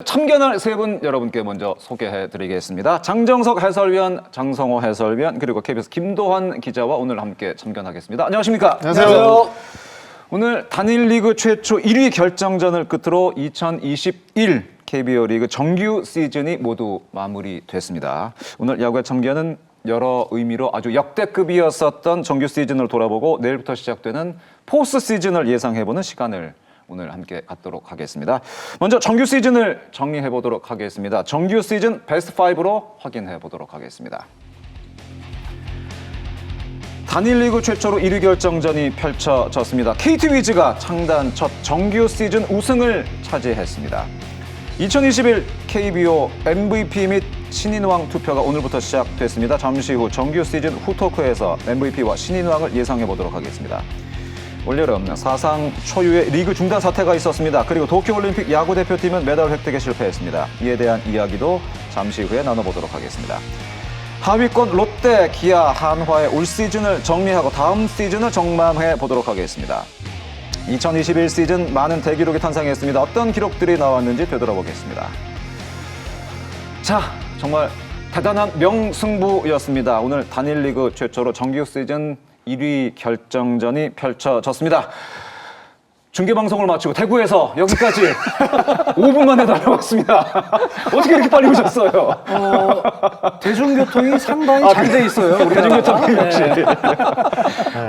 참견할 세 분 여러분께 먼저 소개해드리겠습니다. 장정석 해설위원, 장성호 해설위원, 그리고 KBS 김도환 기자와 오늘 함께 참견하겠습니다. 안녕하십니까? 안녕하세요. 오늘 단일 리그 최초 1위 결정전을 끝으로 2021 KBO 리그 정규 시즌이 모두 마무리됐습니다. 오늘 야구의 참견은 여러 의미로 아주 역대급이었었던 정규 시즌을 돌아보고 내일부터 시작되는 포스트 시즌을 예상해보는 시간을 오늘 함께 갖도록 하겠습니다. 먼저 정규 시즌을 정리해 보도록 하겠습니다. 정규 시즌 베스트 5로 확인해 보도록 하겠습니다. 단일 리그 최초로 1위 결정전이 펼쳐졌습니다. KT 위즈가 창단 첫 정규 시즌 우승을 차지했습니다. 2021 KBO MVP 및 신인왕 투표가 오늘부터 시작됐습니다. 잠시 후 정규 시즌 후토크에서 MVP와 신인왕을 예상해 보도록 하겠습니다. 올여름 사상 초유의 리그 중단 사태가 있었습니다. 그리고 도쿄올림픽 야구대표팀은 메달 획득에 실패했습니다. 이에 대한 이야기도 잠시 후에 나눠보도록 하겠습니다. 하위권 롯데, 기아, 한화의 올 시즌을 정리하고 다음 시즌을 전망해 보도록 하겠습니다. 2021 시즌 많은 대기록이 탄생했습니다. 어떤 기록들이 나왔는지 되돌아보겠습니다. 자, 정말 대단한 명승부였습니다. 오늘 단일 리그 최초로 정규 시즌 1위 결정전이 펼쳐졌습니다. 중계방송을 마치고 대구에서 여기까지 5분 만에 달려왔습니다. 어떻게 이렇게 빨리 오셨어요? 대중교통이 상당히 잘 돼 있어요. 우리 대중교통이 역시.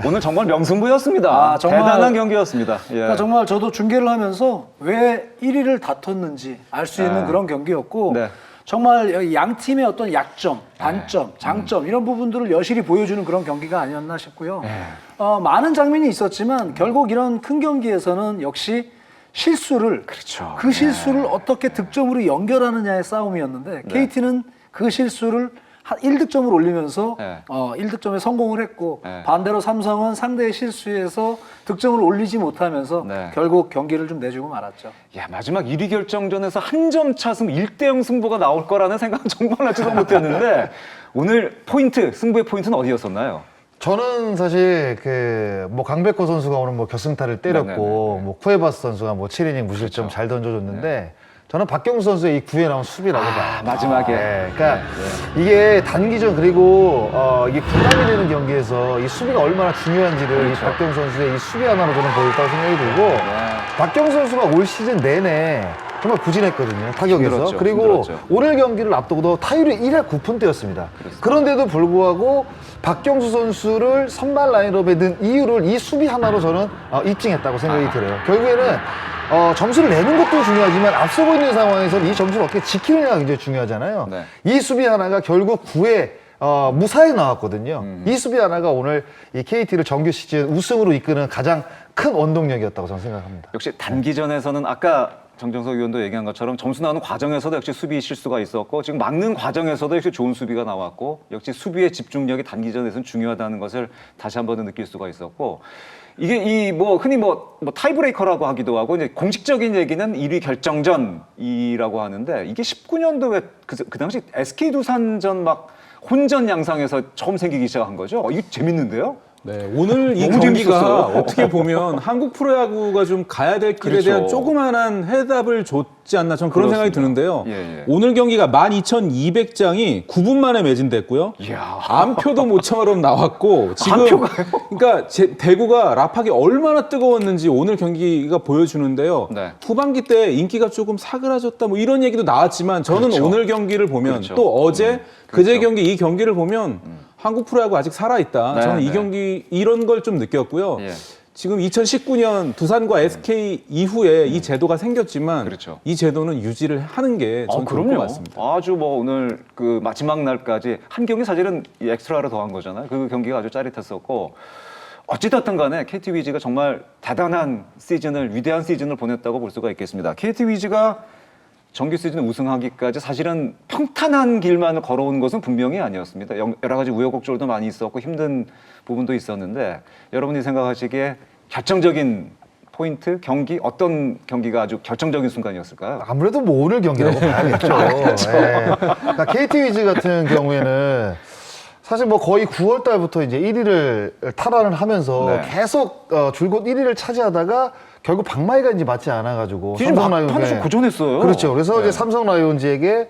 오늘 정말 명승부였습니다. 정말, 대단한 경기였습니다. 예. 그러니까 정말 저도 중계를 하면서 왜 1위를 다퉜는지 알 수 있는 그런 경기였고 네. 정말 양 팀의 어떤 약점, 단점, 장점 이런 부분들을 여실히 보여주는 그런 경기가 아니었나 싶고요. 많은 장면이 있었지만 결국 이런 큰 경기에서는 역시 실수를 그렇죠. 그 실수를 어떻게 득점으로 연결하느냐의 싸움이었는데 KT는 그 실수를 한 1득점을 올리면서 1득점에 성공을 했고 반대로 삼성은 상대의 실수에서 득점을 올리지 못하면서 결국 경기를 좀 내주고 말았죠. 야, 마지막 1위 결정전에서 한 점 차 승부 1대0 승부가 나올 거라는 생각은 정말 하지도 못했는데 오늘 포인트, 승부의 포인트는 어디였었나요? 저는 사실 뭐 강백호 선수가 오늘 뭐 결승타를 때렸고 뭐 쿠에바스 선수가 뭐 7이닝 무실점 잘 던져줬는데 저는 박경수 선수의 이 9회 나온 수비라고 봐요. 마지막에. 그러니까 이게 단기전 그리고 이게 부담이 되는 경기에서 이 수비가 얼마나 중요한지를 이 박경수 선수의 이 수비 하나로 저는 보였다고 생각이 들고 박경수 선수가 올 시즌 내내 정말 부진했거든요. 타격에서. 그리고 오늘 경기를 앞두고도 타율이 1할 9푼대였습니다. 그런데도 불구하고 박경수 선수를 선발 라인업에 넣은 이유를 이 수비 하나로 저는 입증했다고 생각이 들어요. 결국에는 점수를 내는 것도 중요하지만 앞서고 있는 상황에서 이 점수를 어떻게 지키느냐가 굉장히 중요하잖아요. 이 수비 하나가 결국 9회 무사히 나왔거든요. 이 수비 하나가 오늘 이 KT를 정규 시즌 우승으로 이끄는 가장 큰 원동력이었다고 저는 생각합니다. 역시 단기전에서는 아까 정정석 위원도 얘기한 것처럼 점수 나오는 과정에서도 역시 수비 실수가 있었고 지금 막는 과정에서도 역시 좋은 수비가 나왔고 역시 수비의 집중력이 단기전에서는 중요하다는 것을 다시 한 번 느낄 수가 있었고 이게 흔히 타이브레이커라고 하기도 하고 이제 공식적인 얘기는 1위 결정전이라고 하는데 이게 19년도 그 당시 SK 두산전 막 혼전 양상에서 처음 생기기 시작한 거죠. 이게 재밌는데요? 네, 오늘 이 너무 경기가 재밌었어요. 어떻게 보면 한국 프로야구가 좀 가야 될 길에 대한 조그마한 해답을 줬지 않나 저는 그런 생각이 드는데요. 오늘 경기가 12,200장이 9분 만에 매진됐고요. 안표도 모처럼 나왔고 지금 안표가요? 그러니까 대구가 라팍이 얼마나 뜨거웠는지 오늘 경기가 보여주는데요. 후반기 때 인기가 조금 사그라졌다 뭐 이런 얘기도 나왔지만 저는 오늘 경기를 보면 또 어제 그제 경기 이 경기를 보면 한국 프로야구 아직 살아있다. 저는 이 경기 이런 걸 좀 느꼈고요. 지금 2019년 두산과 SK 이후에 이 제도가 생겼지만 이 제도는 유지를 하는 게 저는 좋을 것 같습니다. 아주 오늘 그 마지막 날까지 한 경기 사실은 엑스트라로 더한 거잖아요. 그 경기가 아주 짜릿했었고 어찌됐든 간에 KT 위즈가 정말 대단한 시즌을 위대한 시즌을 보냈다고 볼 수가 있겠습니다. KT 위즈가 정규 시즌 우승하기까지 사실은 평탄한 길만을 걸어온 것은 분명히 아니었습니다. 여러 가지 우여곡절도 많이 있었고 힘든 부분도 있었는데 여러분이 생각하시기에 결정적인 포인트, 경기, 어떤 경기가 아주 결정적인 순간이었을까요? 아무래도 뭐 오늘 경기라고 봐야겠죠. 그러니까 KT 위즈 같은 경우에는 사실 뭐 거의 9월 달부터 이제 1위를 탈환을 하면서 계속 줄곧 1위를 차지하다가 결국 박마이가 이제 맞지 않아가지고 시즌 막판에서 고전했어요. 그렇죠. 그래서 이제 삼성 라이온즈에게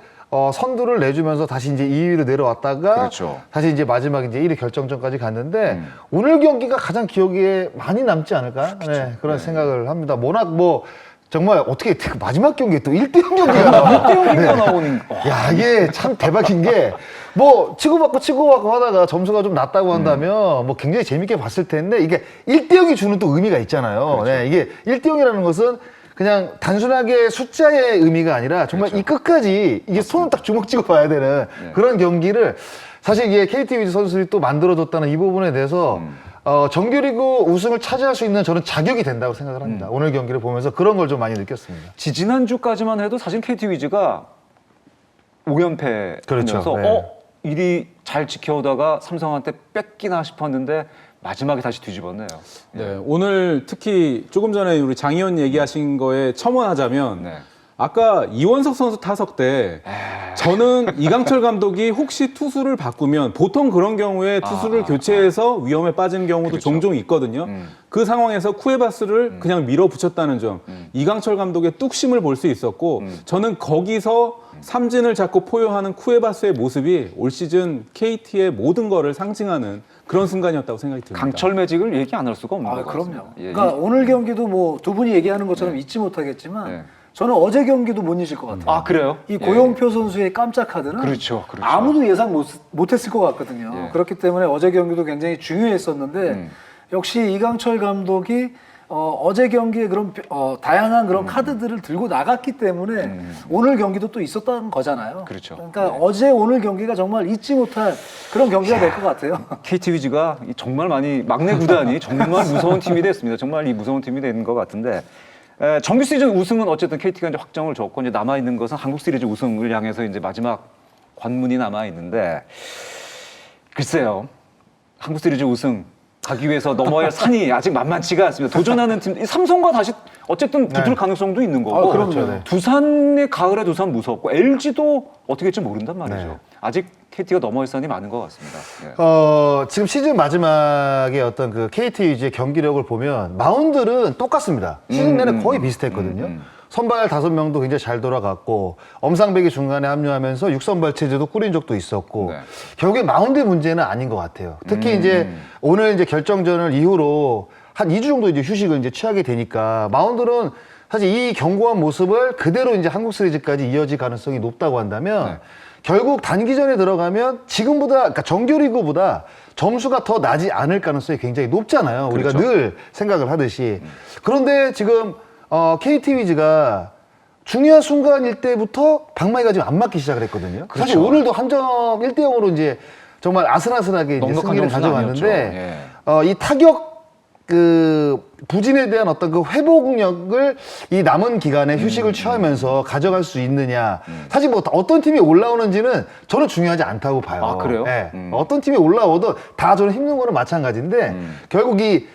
선두를 내주면서 다시 이제 2위로 내려왔다가 그렇죠. 다시 이제 마지막 이제 1위 결정전까지 갔는데 오늘 경기가 가장 기억에 많이 남지 않을까? 네, 그런 생각을 합니다. 워낙 뭐 정말 어떻게 마지막 경기에 또 1대0 경기가 나와. 1대0 경기가 나오는. 야, 이게 참 대박인 게, 뭐, 치고받고 하다가 점수가 좀 낮다고 한다면, 뭐, 굉장히 재밌게 봤을 텐데, 이게 1대0이 주는 또 의미가 있잖아요. 네, 이게 1대0이라는 것은 그냥 단순하게 숫자의 의미가 아니라 정말 이 끝까지 이게 손을 딱 주먹 쥐고 봐야 되는 그런 경기를 사실 이게 KT 위즈 선수들이 또 만들어줬다는 이 부분에 대해서 정규리그 우승을 차지할 수 있는 저는 자격이 된다고 생각을 합니다. 오늘 경기를 보면서 그런 걸 좀 많이 느꼈습니다. 지지난주까지만 해도 사실 KT 위즈가 5연패하면서 그렇죠. 네. 1위 잘 지켜오다가 삼성한테 뺏기나 싶었는데 마지막에 다시 뒤집었네요. 네, 오늘 특히 조금 전에 우리 장 의원 얘기하신 거에 첨언하자면 네. 아까 이원석 선수 타석 때 저는 이강철 감독이 혹시 투수를 바꾸면 보통 그런 경우에 투수를 교체해서 위험에 빠진 경우도 그렇죠. 종종 있거든요. 그 상황에서 쿠에바스를 그냥 밀어붙였다는 점, 이강철 감독의 뚝심을 볼 수 있었고 저는 거기서 삼진을 잡고 포효하는 쿠에바스의 모습이 올 시즌 KT의 모든 거를 상징하는 그런 순간이었다고 생각이 듭니다. 강철 매직을 얘기 안 할 수가 없는 것 그럼요. 같습니다. 예, 그러니까 오늘 경기도 뭐 두 분이 얘기하는 것처럼 잊지 못하겠지만 네. 저는 어제 경기도 못 잊을 것 같아요. 아, 그래요? 이 고용표 선수의 깜짝 카드는 그렇죠. 아무도 예상 못했을 것 같거든요. 예. 그렇기 때문에 어제 경기도 굉장히 중요했었는데 역시 이강철 감독이 어제 경기에 그런 다양한 그런 카드들을 들고 나갔기 때문에 오늘 경기도 또 있었던 거잖아요. 그렇죠. 그러니까 어제 오늘 경기가 정말 잊지 못할 그런 경기가 될 것 같아요. KT 위즈가 정말 많이 막내 구단이 정말 무서운 팀이 됐습니다. 정말 이 무서운 팀이 된 것 같은데 정규 시즌 우승은 어쨌든 KT가 이제 확정을 줬고 이제 남아 있는 것은 한국 시리즈 우승을 향해서 이제 마지막 관문이 남아 있는데 글쎄요. 한국 시리즈 우승 가기 위해서 넘어야 할 산이 아직 만만치가 않습니다. 도전하는 팀, 삼성과 다시 어쨌든 붙을 가능성도 있는 거고. 그럼요. 네. 두산의 가을에 두산 무섭고 LG도 어떻게 될지 모른단 말이죠. 네. 아직 KT가 넘어야 할 산이 많은 것 같습니다. 예. 지금 시즌 마지막에 어떤 그 KT 위즈의 경기력을 보면 마운드는 똑같습니다. 시즌 내내 거의 비슷했거든요. 선발 5명도 굉장히 잘 돌아갔고 엄상백이 중간에 합류하면서 6선발 체제도 꾸린 적도 있었고 네. 결국에 마운드의 문제는 아닌 것 같아요. 특히 이제 오늘 이제 결정전을 이후로 한 2주 정도 이제 휴식을 이제 취하게 되니까 마운드는 사실 이 견고한 모습을 그대로 이제 한국 시리즈까지 이어질 가능성이 높다고 한다면 네. 결국 단기전에 들어가면 지금보다 그러니까 정규리그보다 점수가 더 나지 않을 가능성이 굉장히 높잖아요. 우리가 그렇죠. 늘 생각을 하듯이. 그런데 지금 KT 위즈가 중요한 순간일 때부터 박마이가 지금 안 맞기 시작을 했거든요. 그렇죠. 사실 오늘도 한 점 1대0으로 이제 정말 아슬아슬하게 이제 넉넉한 승리를 점수는 가져갔는데 아니었죠. 이 타격 그 부진에 대한 어떤 그 회복력을 이 남은 기간에 휴식을 취하면서 가져갈 수 있느냐. 사실 뭐 어떤 팀이 올라오는지는 저는 중요하지 않다고 봐요. 아, 그래요? 네. 어떤 팀이 올라오든 다 저는 힘든 거는 마찬가지인데 결국 이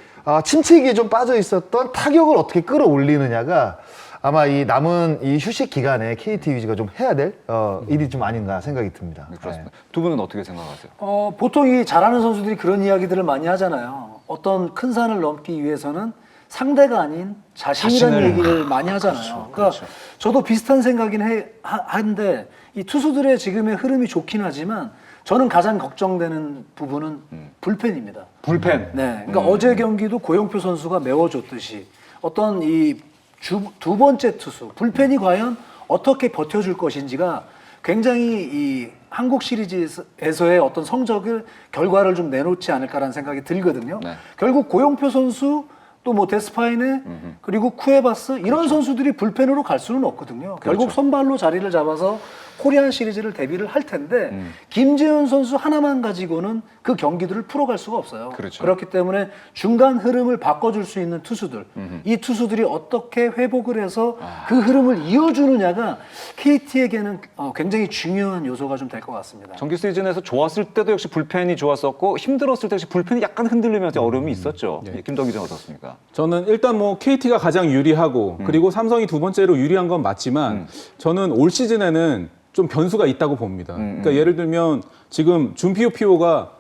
침체기에 좀 빠져 있었던 타격을 어떻게 끌어올리느냐가 아마 이 남은 이 휴식 기간에 KT 위즈가 좀 해야 될 일이 좀 아닌가 생각이 듭니다. 그렇습니다. 두 분은 어떻게 생각하세요? 보통 이 잘하는 선수들이 그런 이야기들을 많이 하잖아요. 어떤 큰 산을 넘기 위해서는 상대가 아닌 자신이라는 자신을. 얘기를 많이 하잖아요. 그러니까 저도 비슷한 생각이긴 한데 이 투수들의 지금의 흐름이 좋긴 하지만 저는 가장 걱정되는 부분은 불펜입니다. 불펜. 네, 그러니까 어제 경기도 고용표 선수가 메워줬듯이 어떤 이 두 번째 투수 불펜이 과연 어떻게 버텨줄 것인지가 굉장히 이 한국 시리즈에서의 어떤 성적을 결과를 좀 내놓지 않을까라는 생각이 들거든요. 네. 결국 고용표 선수 또 뭐 데스파이네 그리고 쿠에바스 이런 선수들이 불펜으로 갈 수는 없거든요. 결국 선발로 자리를 잡아서 코리안 시리즈를 데뷔를 할 텐데 김재현 선수 하나만 가지고는 그 경기들을 풀어갈 수가 없어요. 그렇죠. 그렇기 때문에 중간 흐름을 바꿔줄 수 있는 투수들 이 투수들이 어떻게 회복을 해서 그 흐름을 이어주느냐가 KT에게는 굉장히 중요한 요소가 좀 될 것 같습니다. 정규 시즌에서 좋았을 때도 역시 불펜이 좋았었고 힘들었을 때 역시 불펜이 약간 흔들리면서 어려움이 있었죠. 예, 김덕기 전 어떻습니까? 저는 일단 뭐 KT가 가장 유리하고 그리고 삼성이 두 번째로 유리한 건 맞지만 저는 올 시즌에는 좀 변수가 있다고 봅니다. 그러니까 예를 들면 지금 준피오 피오가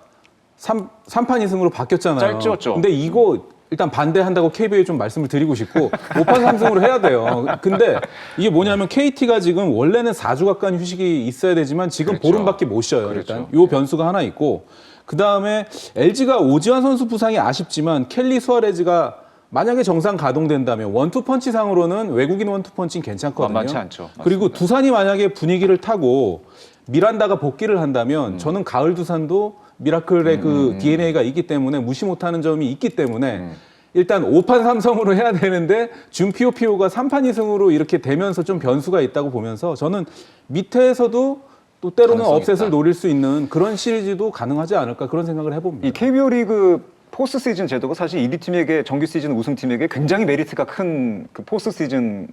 3판 2승으로 바뀌었잖아요. 짧죠. 근데 이거 일단 반대한다고 KBO에 좀 말씀을 드리고 싶고 5판 3승으로 해야 돼요. 근데 이게 뭐냐면 KT가 지금 원래는 4주 가까운 휴식이 있어야 되지만 지금 그렇죠. 보름밖에 못 쉬어요. 그렇죠. 일단 요 변수가 하나 있고 그다음에 LG가 오지환 선수 부상이 아쉽지만 켈리 수아레즈가 만약에 정상 가동된다면 원투펀치상으로는 외국인 원투펀치는 괜찮거든요. 만만치 않죠. 그리고 맞습니다. 두산이 만약에 분위기를 타고 미란다가 복귀를 한다면 저는 가을 두산도 미라클의 그 DNA가 있기 때문에 무시 못하는 점이 있기 때문에 일단 5판 3성으로 해야 되는데 준피오피오가 3판 2승으로 이렇게 되면서 좀 변수가 있다고 보면서 저는 밑에서도 또 때로는 가능성이 업셋을 있다. 노릴 수 있는 그런 시리즈도 가능하지 않을까 그런 생각을 해봅니다. 이 KBO 리그 포스트 시즌 제도가 사실 1위 팀에게 정규 시즌 우승팀에게 굉장히 메리트가 큰 그 포스트 시즌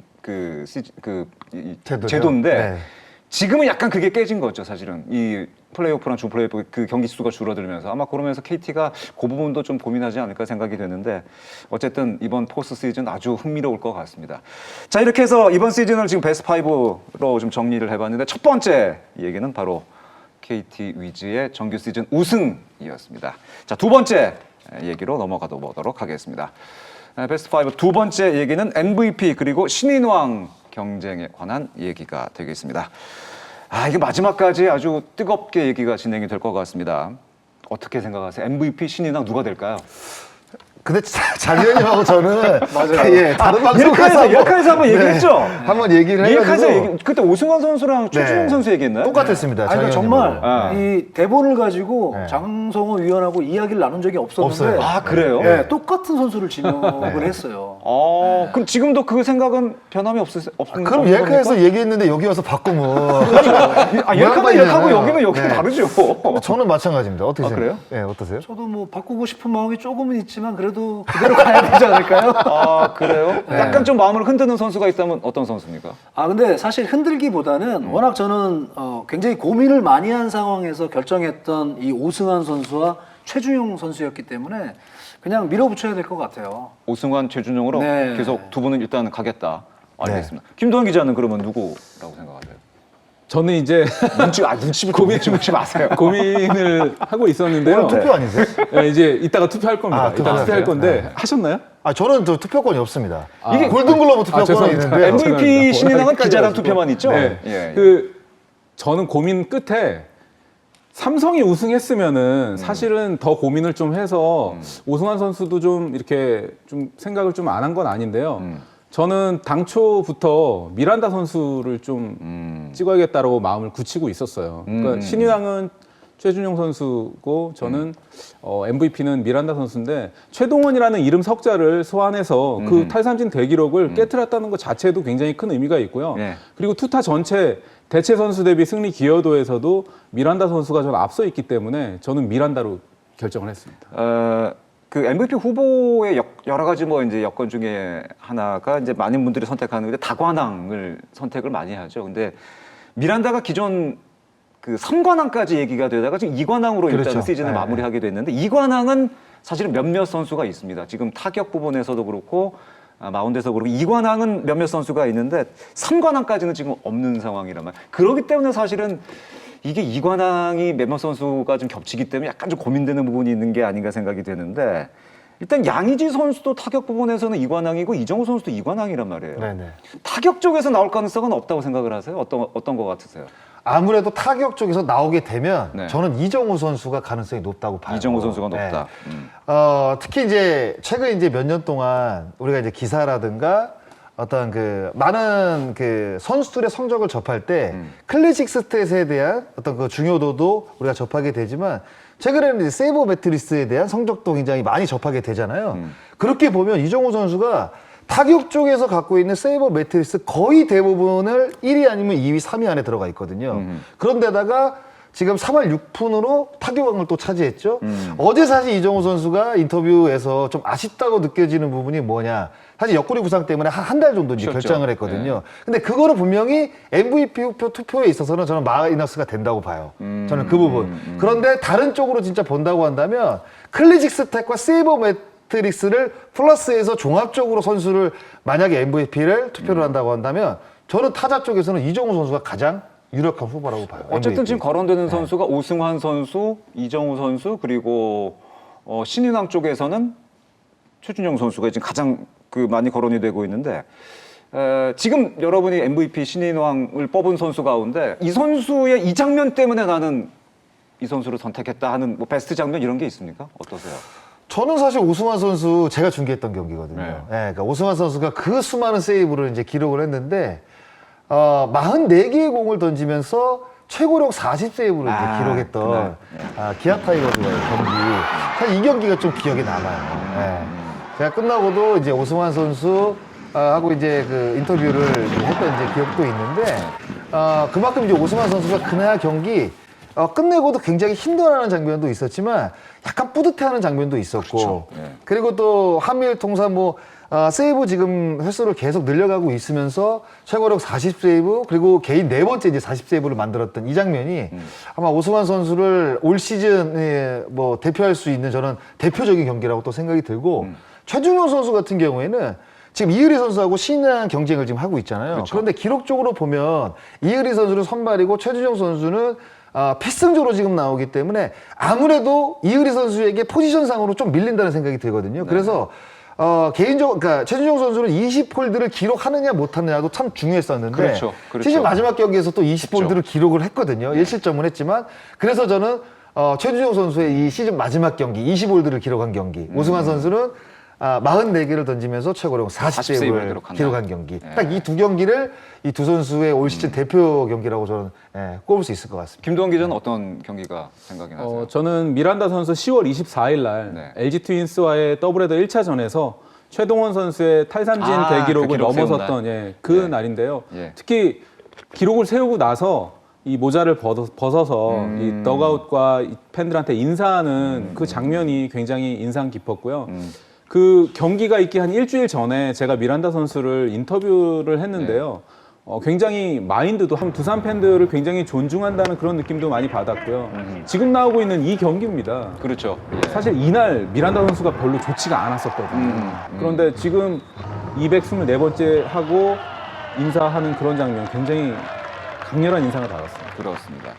제도죠. 제도인데 네. 지금은 약간 그게 깨진 거죠, 사실은. 이 플레이오프랑 주 플레이오프 그 경기 수가 줄어들면서 아마 그러면서 KT가 그 부분도 좀 고민하지 않을까 생각이 되는데 어쨌든 이번 포스트 시즌 아주 흥미로울 것 같습니다. 자, 이렇게 해서 이번 시즌을 지금 베스트 5로 좀 정리를 해봤는데 첫 번째 얘기는 바로 KT 위즈의 정규 시즌 우승이었습니다. 자, 두 번째 얘기로 넘어가 보도록 하겠습니다. 베스트 5 두 번째 얘기는 MVP 그리고 신인왕 경쟁에 관한 얘기가 되겠습니다. 이게 마지막까지 아주 뜨겁게 얘기가 진행이 될 것 같습니다. 어떻게 생각하세요? MVP 신인왕 누가 될까요? 근데 장 의원님하고 저는 맞아요. 예, 다른 방송 예카에서 한번 얘기했죠? 한번 얘기를 예카에서 해가지고 그때 오승환 선수랑 최준용 선수 얘기했나요? 똑같았습니다. 장 아니, 그러니까 의원님하고. 정말 네. 이 대본을 가지고 네. 장성호 위원하고 이야기를 나눈 적이 없었는데 없어요. 그래요? 네, 똑같은 선수를 지명을 했어요. 그럼 지금도 그 생각은 변함이 없습니까? 그럼 예카에서 얘기했는데 여기 와서 바꾸면 예카는 예카고 모양반이잖아요. 여기는 네. 다르죠. 저는 마찬가지입니다. 어떻게 그래요? 네, 어떠세요? 저도 뭐 바꾸고 싶은 마음이 조금은 있지만 그래도 그대로 가야 되지 않을까요? 그래요? 약간 좀 마음을 흔드는 선수가 있다면 어떤 선수입니까? 근데 사실 흔들기보다는 워낙 저는 굉장히 고민을 많이 한 상황에서 결정했던 이 오승환 선수와 최준용 선수였기 때문에 그냥 밀어붙여야 될 것 같아요. 오승환, 최준용으로 네. 계속 두 분은 일단 가겠다. 알겠습니다. 김도환 기자는 그러면 누구라고 생각하세요? 저는 이제 눈치 마세요. 고민을 하고 있었는데요. 오늘 투표 아니세요? 네, 이제 이따가 투표할 겁니다. 이따 투표할 투표하세요? 건데 네. 하셨나요? 저는 저 투표권이 없습니다. 이게 골든글러브 투표권이 죄송합니다. 있는데 MVP 죄송합니다. 신인왕은 기자당 가지고. 투표만 있죠? 네. 예. 저는 고민 끝에 삼성이 우승했으면은 사실은 더 고민을 좀 해서 오승환 선수도 좀 이렇게 좀 생각을 좀 안 한 건 아닌데요. 저는 당초부터 미란다 선수를 좀 찍어야겠다라고 마음을 굳히고 있었어요. 그러니까 신인왕은 최준용 선수고 저는 MVP는 미란다 선수인데 최동원이라는 이름 석자를 소환해서 그 탈삼진 대기록을 깨트렸다는 것 자체도 굉장히 큰 의미가 있고요. 네. 그리고 투타 전체 대체 선수 대비 승리 기여도에서도 미란다 선수가 저는 앞서 있기 때문에 저는 미란다로 결정을 했습니다. 그 MVP 후보의 여러 가지 뭐 이제 여건 중에 하나가 이제 많은 분들이 선택하는 건데 다관왕을 선택을 많이 하죠. 근데 미란다가 기존 그 3관왕까지 얘기가 되다가 지금 2관왕으로 일단 그렇죠. 시즌을 네. 마무리하게 됐는데 2관왕은 사실은 몇몇 선수가 있습니다. 지금 타격 부분에서도 그렇고 마운드에서 그렇고 2관왕은 몇몇 선수가 있는데 3관왕까지는 지금 없는 상황이란 말이에요. 그렇기 때문에 사실은 이게 2관왕이 몇몇 선수가 좀 겹치기 때문에 약간 좀 고민되는 부분이 있는 게 아닌가 생각이 되는데 일단 양의지 선수도 타격 부분에서는 2관왕이고 이정우 선수도 2관왕이란 말이에요. 네네. 타격 쪽에서 나올 가능성은 없다고 생각을 하세요? 어떤 거 같으세요? 아무래도 타격 쪽에서 나오게 되면 네. 저는 이정우 선수가 가능성이 높다고 봐요. 이정우 선수가 높다. 특히 이제 최근 이제 몇 년 동안 우리가 이제 기사라든가 어떤 그 많은 그 선수들의 성적을 접할 때 클래식 스탯에 대한 어떤 그 중요도도 우리가 접하게 되지만 최근에는 이제 세이버 매트리스에 대한 성적도 굉장히 많이 접하게 되잖아요. 그렇게 보면 이정우 선수가 타격 쪽에서 갖고 있는 세이버 매트리스 거의 대부분을 1위 아니면 2위, 3위 안에 들어가 있거든요. 그런데다가 지금 3할 6푼으로 타격왕을 또 차지했죠. 어제 사실 이정우 선수가 인터뷰에서 좀 아쉽다고 느껴지는 부분이 뭐냐. 사실 옆구리 부상 때문에 한 달 정도 이제 쉬었죠. 결장을 했거든요. 근데 그거는 분명히 MVP 투표에 있어서는 저는 마이너스가 된다고 봐요. 저는 그 부분. 그런데 다른 쪽으로 진짜 본다고 한다면 클래식 스탯과 세이버 매트릭스를 플러스해서 종합적으로 선수를 만약에 MVP를 투표를 한다고 한다면 저는 타자 쪽에서는 이정우 선수가 가장 유력한 후보라고 봐요. 어쨌든 MVP. 지금 거론되는 선수가 오승환 선수, 이정우 선수 그리고 신인왕 쪽에서는 최준용 선수가 지금 가장 많이 거론이 되고 있는데 지금 여러분이 MVP 신인왕을 뽑은 선수 가운데 이 선수의 이 장면 때문에 나는 이 선수를 선택했다 하는 뭐 베스트 장면 이런 게 있습니까? 어떠세요? 저는 사실 오승환 선수 제가 중계했던 경기거든요. 네. 그러니까 오승환 선수가 그 수많은 세이브를 이제 기록을 했는데 44개의 공을 던지면서 최고력 40세이브를 이제 기록했던 기아 타이거즈와의 경기. 사실 이 경기가 좀 기억에 남아요. 제가 끝나고도 이제 오승환 선수 하고 이제 그 인터뷰를 했던 이제 기억도 있는데 그만큼 이제 오승환 선수가 그날 경기 끝내고도 굉장히 힘들어하는 장면도 있었지만 약간 뿌듯해하는 장면도 있었고 그렇죠. 그리고 또 한미일 통산 세이브 지금 횟수를 계속 늘려가고 있으면서 최고력 40세이브 그리고 개인 네 번째 이제 40세이브를 만들었던 이 장면이 아마 오승환 선수를 올 시즌에 뭐 대표할 수 있는 저는 대표적인 경기라고 또 생각이 들고 최준용 선수 같은 경우에는 지금 이의리 선수하고 신인왕 경쟁을 지금 하고 있잖아요. 그렇죠. 그런데 기록적으로 보면 이의리 선수는 선발이고 최준용 선수는 필승조로 지금 나오기 때문에 아무래도 이의리 선수에게 포지션상으로 좀 밀린다는 생각이 들거든요. 그래서 개인적으로 그러니까 최준용 선수는 20홀드를 기록하느냐 못하느냐도 참 중요했었는데 그렇죠. 시즌 마지막 경기에서 또 20홀드를 기록을 했거든요. 1실점은 했지만 그래서 저는 최준용 선수의 이 시즌 마지막 경기 20홀드를 기록한 경기 오승환 선수는 44개를 던지면서 최고령 40세이브를 기록한 경기. 딱 이 두 경기를 이 두 선수의 올 시즌 대표 경기라고 저는 꼽을 수 있을 것 같습니다. 김도원 기자는 어떤 경기가 생각이 나세요? 저는 미란다 선수 10월 24일 날 LG 트윈스와의 더블헤더 1차전에서 최동원 선수의 탈삼진 대기록을 그 기록 넘어섰던 그 날인데요. 특히 기록을 세우고 나서 이 모자를 벗어서 이 덕아웃과 이 팬들한테 인사하는 그 장면이 굉장히 인상 깊었고요. 그 경기가 있기 한 일주일 전에 제가 미란다 선수를 인터뷰를 했는데요. 굉장히 마인드도 두산 팬들을 굉장히 존중한다는 그런 느낌도 많이 받았고요. 지금 나오고 있는 이 경기입니다. 그렇죠. 사실 이날 미란다 선수가 별로 좋지가 않았었거든요. 그런데 지금 224번째 하고 인사하는 그런 장면 굉장히 강렬한 인상을 받았습니다. 그렇습니다.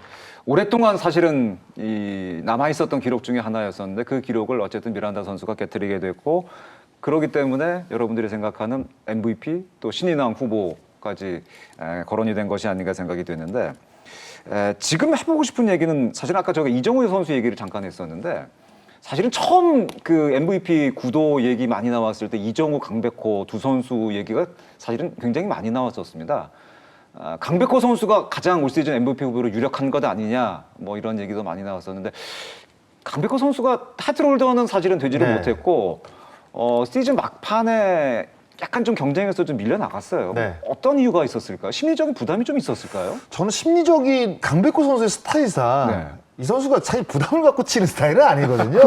오랫동안 사실은 남아있었던 기록 중에 하나였었는데 그 기록을 어쨌든 미란다 선수가 깨트리게 됐고 그렇기 때문에 여러분들이 생각하는 MVP 또 신인왕 후보까지 거론이 된 것이 아닌가 생각이 되는데 지금 해보고 싶은 얘기는 사실 아까 저기 이정우 선수 얘기를 잠깐 했었는데 사실은 처음 그 MVP 구도 얘기 많이 나왔을 때 이정우, 강백호 두 선수 얘기가 사실은 굉장히 많이 나왔었습니다. 강백호 선수가 가장 올 시즌 MVP 후보로 유력한 것 아니냐 뭐 이런 얘기도 많이 나왔었는데 강백호 선수가 타이틀홀더는 사실은 되지를 못했고 시즌 막판에 약간 좀 경쟁에서 좀 밀려나갔어요. 어떤 이유가 있었을까요? 심리적인 부담이 좀 있었을까요? 저는 심리적인 강백호 선수의 스타일상 이 선수가 사실 부담을 갖고 치는 스타일은 아니거든요.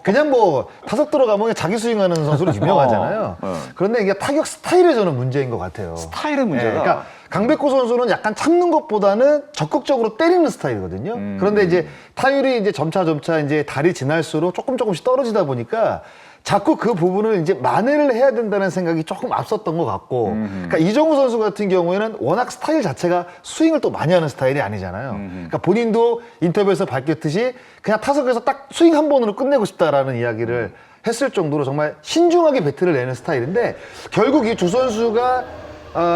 그냥 뭐 타석 들어가면 자기 스윙하는 선수로 유명하잖아요. 그런데 이게 타격 스타일에 저는 문제인 것 같아요. 스타일의 문제가? 그러니까 강백호 선수는 약간 참는 것보다는 적극적으로 때리는 스타일이거든요. 그런데 이제 타율이 이제 점차 이제 달이 지날수록 조금씩 떨어지다 보니까 자꾸 그 부분을 이제 만회를 해야 된다는 생각이 조금 앞섰던 것 같고, 그러니까 이정우 선수 같은 경우에는 워낙 스타일 자체가 스윙을 또 많이 하는 스타일이 아니잖아요. 그러니까 본인도 인터뷰에서 밝혔듯이 그냥 타석에서 딱 스윙 한 번으로 끝내고 싶다라는 이야기를 했을 정도로 정말 신중하게 배트를 내는 스타일인데 결국 이 두 선수가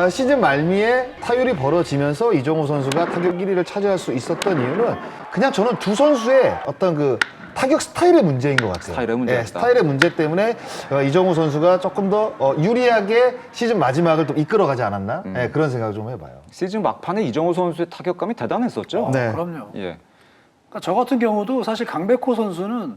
시즌 말미에 타율이 벌어지면서 이정우 선수가 타격 1위를 차지할 수 있었던 이유는 그냥 저는 두 선수의 어떤 그 타격 스타일의 문제인 것 같아요. 스타일의 문제였다. 스타일의 문제 때문에 이정우 선수가 조금 더 유리하게 시즌 마지막을 좀 이끌어가지 않았나? 그런 생각을 좀 해봐요. 시즌 막판에 이정우 선수의 타격감이 대단했었죠. 그럼요. 그러니까 저 같은 경우도 사실 강백호 선수는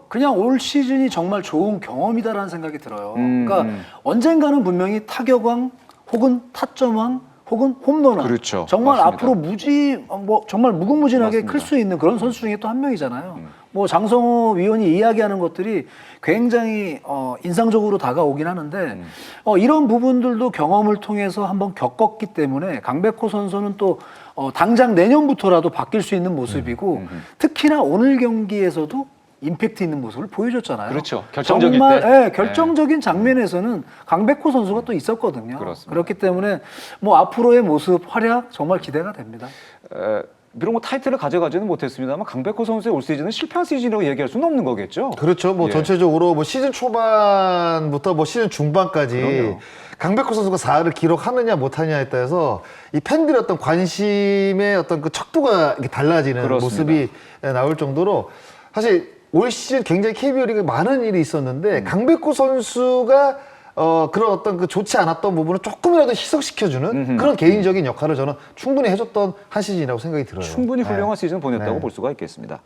그냥 올 시즌이 정말 좋은 경험이다라는 생각이 들어요. 그러니까 언젠가는 분명히 타격왕 혹은 타점왕 혹은 홈런왕. 그렇죠. 정말 맞습니다. 앞으로 정말 무궁무진하게 클 수 있는 그런 선수 중에 또 한 명이잖아요. 뭐 장성호 위원이 이야기하는 것들이 굉장히 인상적으로 다가오긴 하는데 이런 부분들도 경험을 통해서 한번 겪었기 때문에 강백호 선수는 또 당장 내년부터라도 바뀔 수 있는 모습이고 특히나 오늘 경기에서도 임팩트 있는 모습을 보여줬잖아요. 그렇죠. 결정적일 정말, 때. 결정적인 장면에서는 강백호 선수가 또 있었거든요. 그렇습니다. 그렇기 때문에 뭐 앞으로의 모습, 활약 정말 기대가 됩니다. 비록 뭐 타이틀을 가져가지는 못했습니다만 강백호 선수의 올 시즌은 실패한 시즌이라고 얘기할 수는 없는 거겠죠. 그렇죠. 뭐 예. 전체적으로 뭐 시즌 초반부터 뭐 시즌 중반까지 그럼요. 강백호 선수가 4할을 기록하느냐 못하느냐에 따라서 이 팬들의 어떤 관심의 어떤 그 척도가 이렇게 달라지는 그렇습니다. 모습이 나올 정도로 사실 올 시즌 굉장히 KBO 리그에 많은 일이 있었는데 강백호 선수가 그런 어떤 그 좋지 않았던 부분을 조금이라도 희석시켜주는 그런 개인적인 역할을 저는 충분히 해줬던 한 시즌이라고 생각이 들어요. 충분히 훌륭한 시즌 보냈다고 네. 볼 수가 있겠습니다.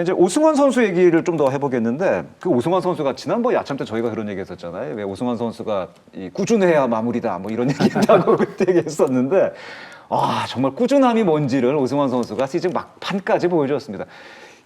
이제 오승환 선수 얘기를 좀 더 해보겠는데 그 오승환 선수가 지난번 야참 때 저희가 그런 얘기했었잖아요. 왜 오승환 선수가 이 꾸준해야 마무리다 뭐 이런 얘기했다고 그때 얘기했었는데 정말 꾸준함이 뭔지를 오승환 선수가 시즌 막판까지 보여줬습니다.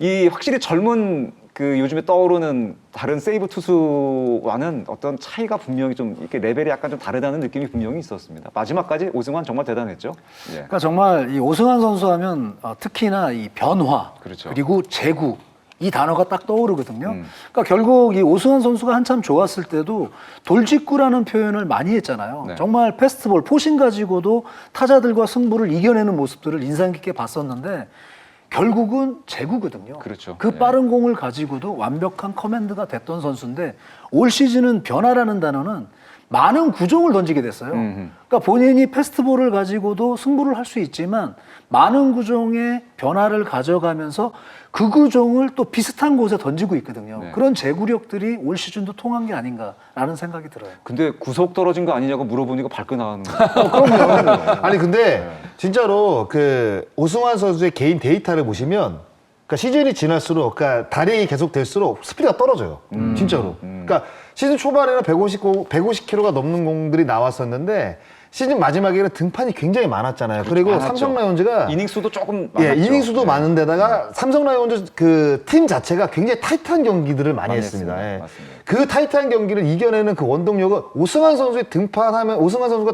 이 확실히 젊은 그 요즘에 떠오르는 다른 세이브 투수와는 어떤 차이가 분명히 좀 이렇게 레벨이 약간 좀 다르다는 느낌이 분명히 있었습니다. 마지막까지 오승환 정말 대단했죠. 예. 그러니까 정말 이 오승환 선수 하면 특히나 이 변화 그렇죠. 그리고 제구 이 단어가 딱 떠오르거든요. 그러니까 결국 이 오승환 선수가 한참 좋았을 때도 돌직구라는 표현을 많이 했잖아요. 네. 정말 패스트볼, 포신 가지고도 타자들과 승부를 이겨내는 모습들을 인상 깊게 봤었는데 결국은 제구거든요. 그렇죠. 그 예. 빠른 공을 가지고도 완벽한 커맨드가 됐던 선수인데 올 시즌은 변화라는 단어는 많은 구종을 던지게 됐어요. 그러니까 본인이 패스트볼을 가지고도 승부를 할 수 있지만 많은 구종의 변화를 가져가면서 그 구종을 또 비슷한 곳에 던지고 있거든요. 네. 그런 제구력들이 올 시즌도 통한 게 아닌가라는 생각이 들어요. 근데 구속 떨어진 거 아니냐고 물어보니까 발끈 나가는 거예요. 아니 근데 진짜로 그 오승환 선수의 개인 데이터를 보시면 그러니까 시즌이 지날수록 그러니까 달이 계속 될수록 스피드가 떨어져요. 진짜로. 그러니까 시즌 초반에는 150km가 넘는 공들이 나왔었는데 시즌 마지막에는 등판이 굉장히 많았잖아요. 그리고 많았죠. 삼성 라이온즈가 이닝 수도 조금 많았죠. 이닝 수도 네. 많은 데다가 삼성 라이온즈 그 팀 자체가 굉장히 타이트한 경기들을 많이 했습니다. 예. 맞습니다. 그 타이트한 경기를 이겨내는 그 원동력은 오승환 선수가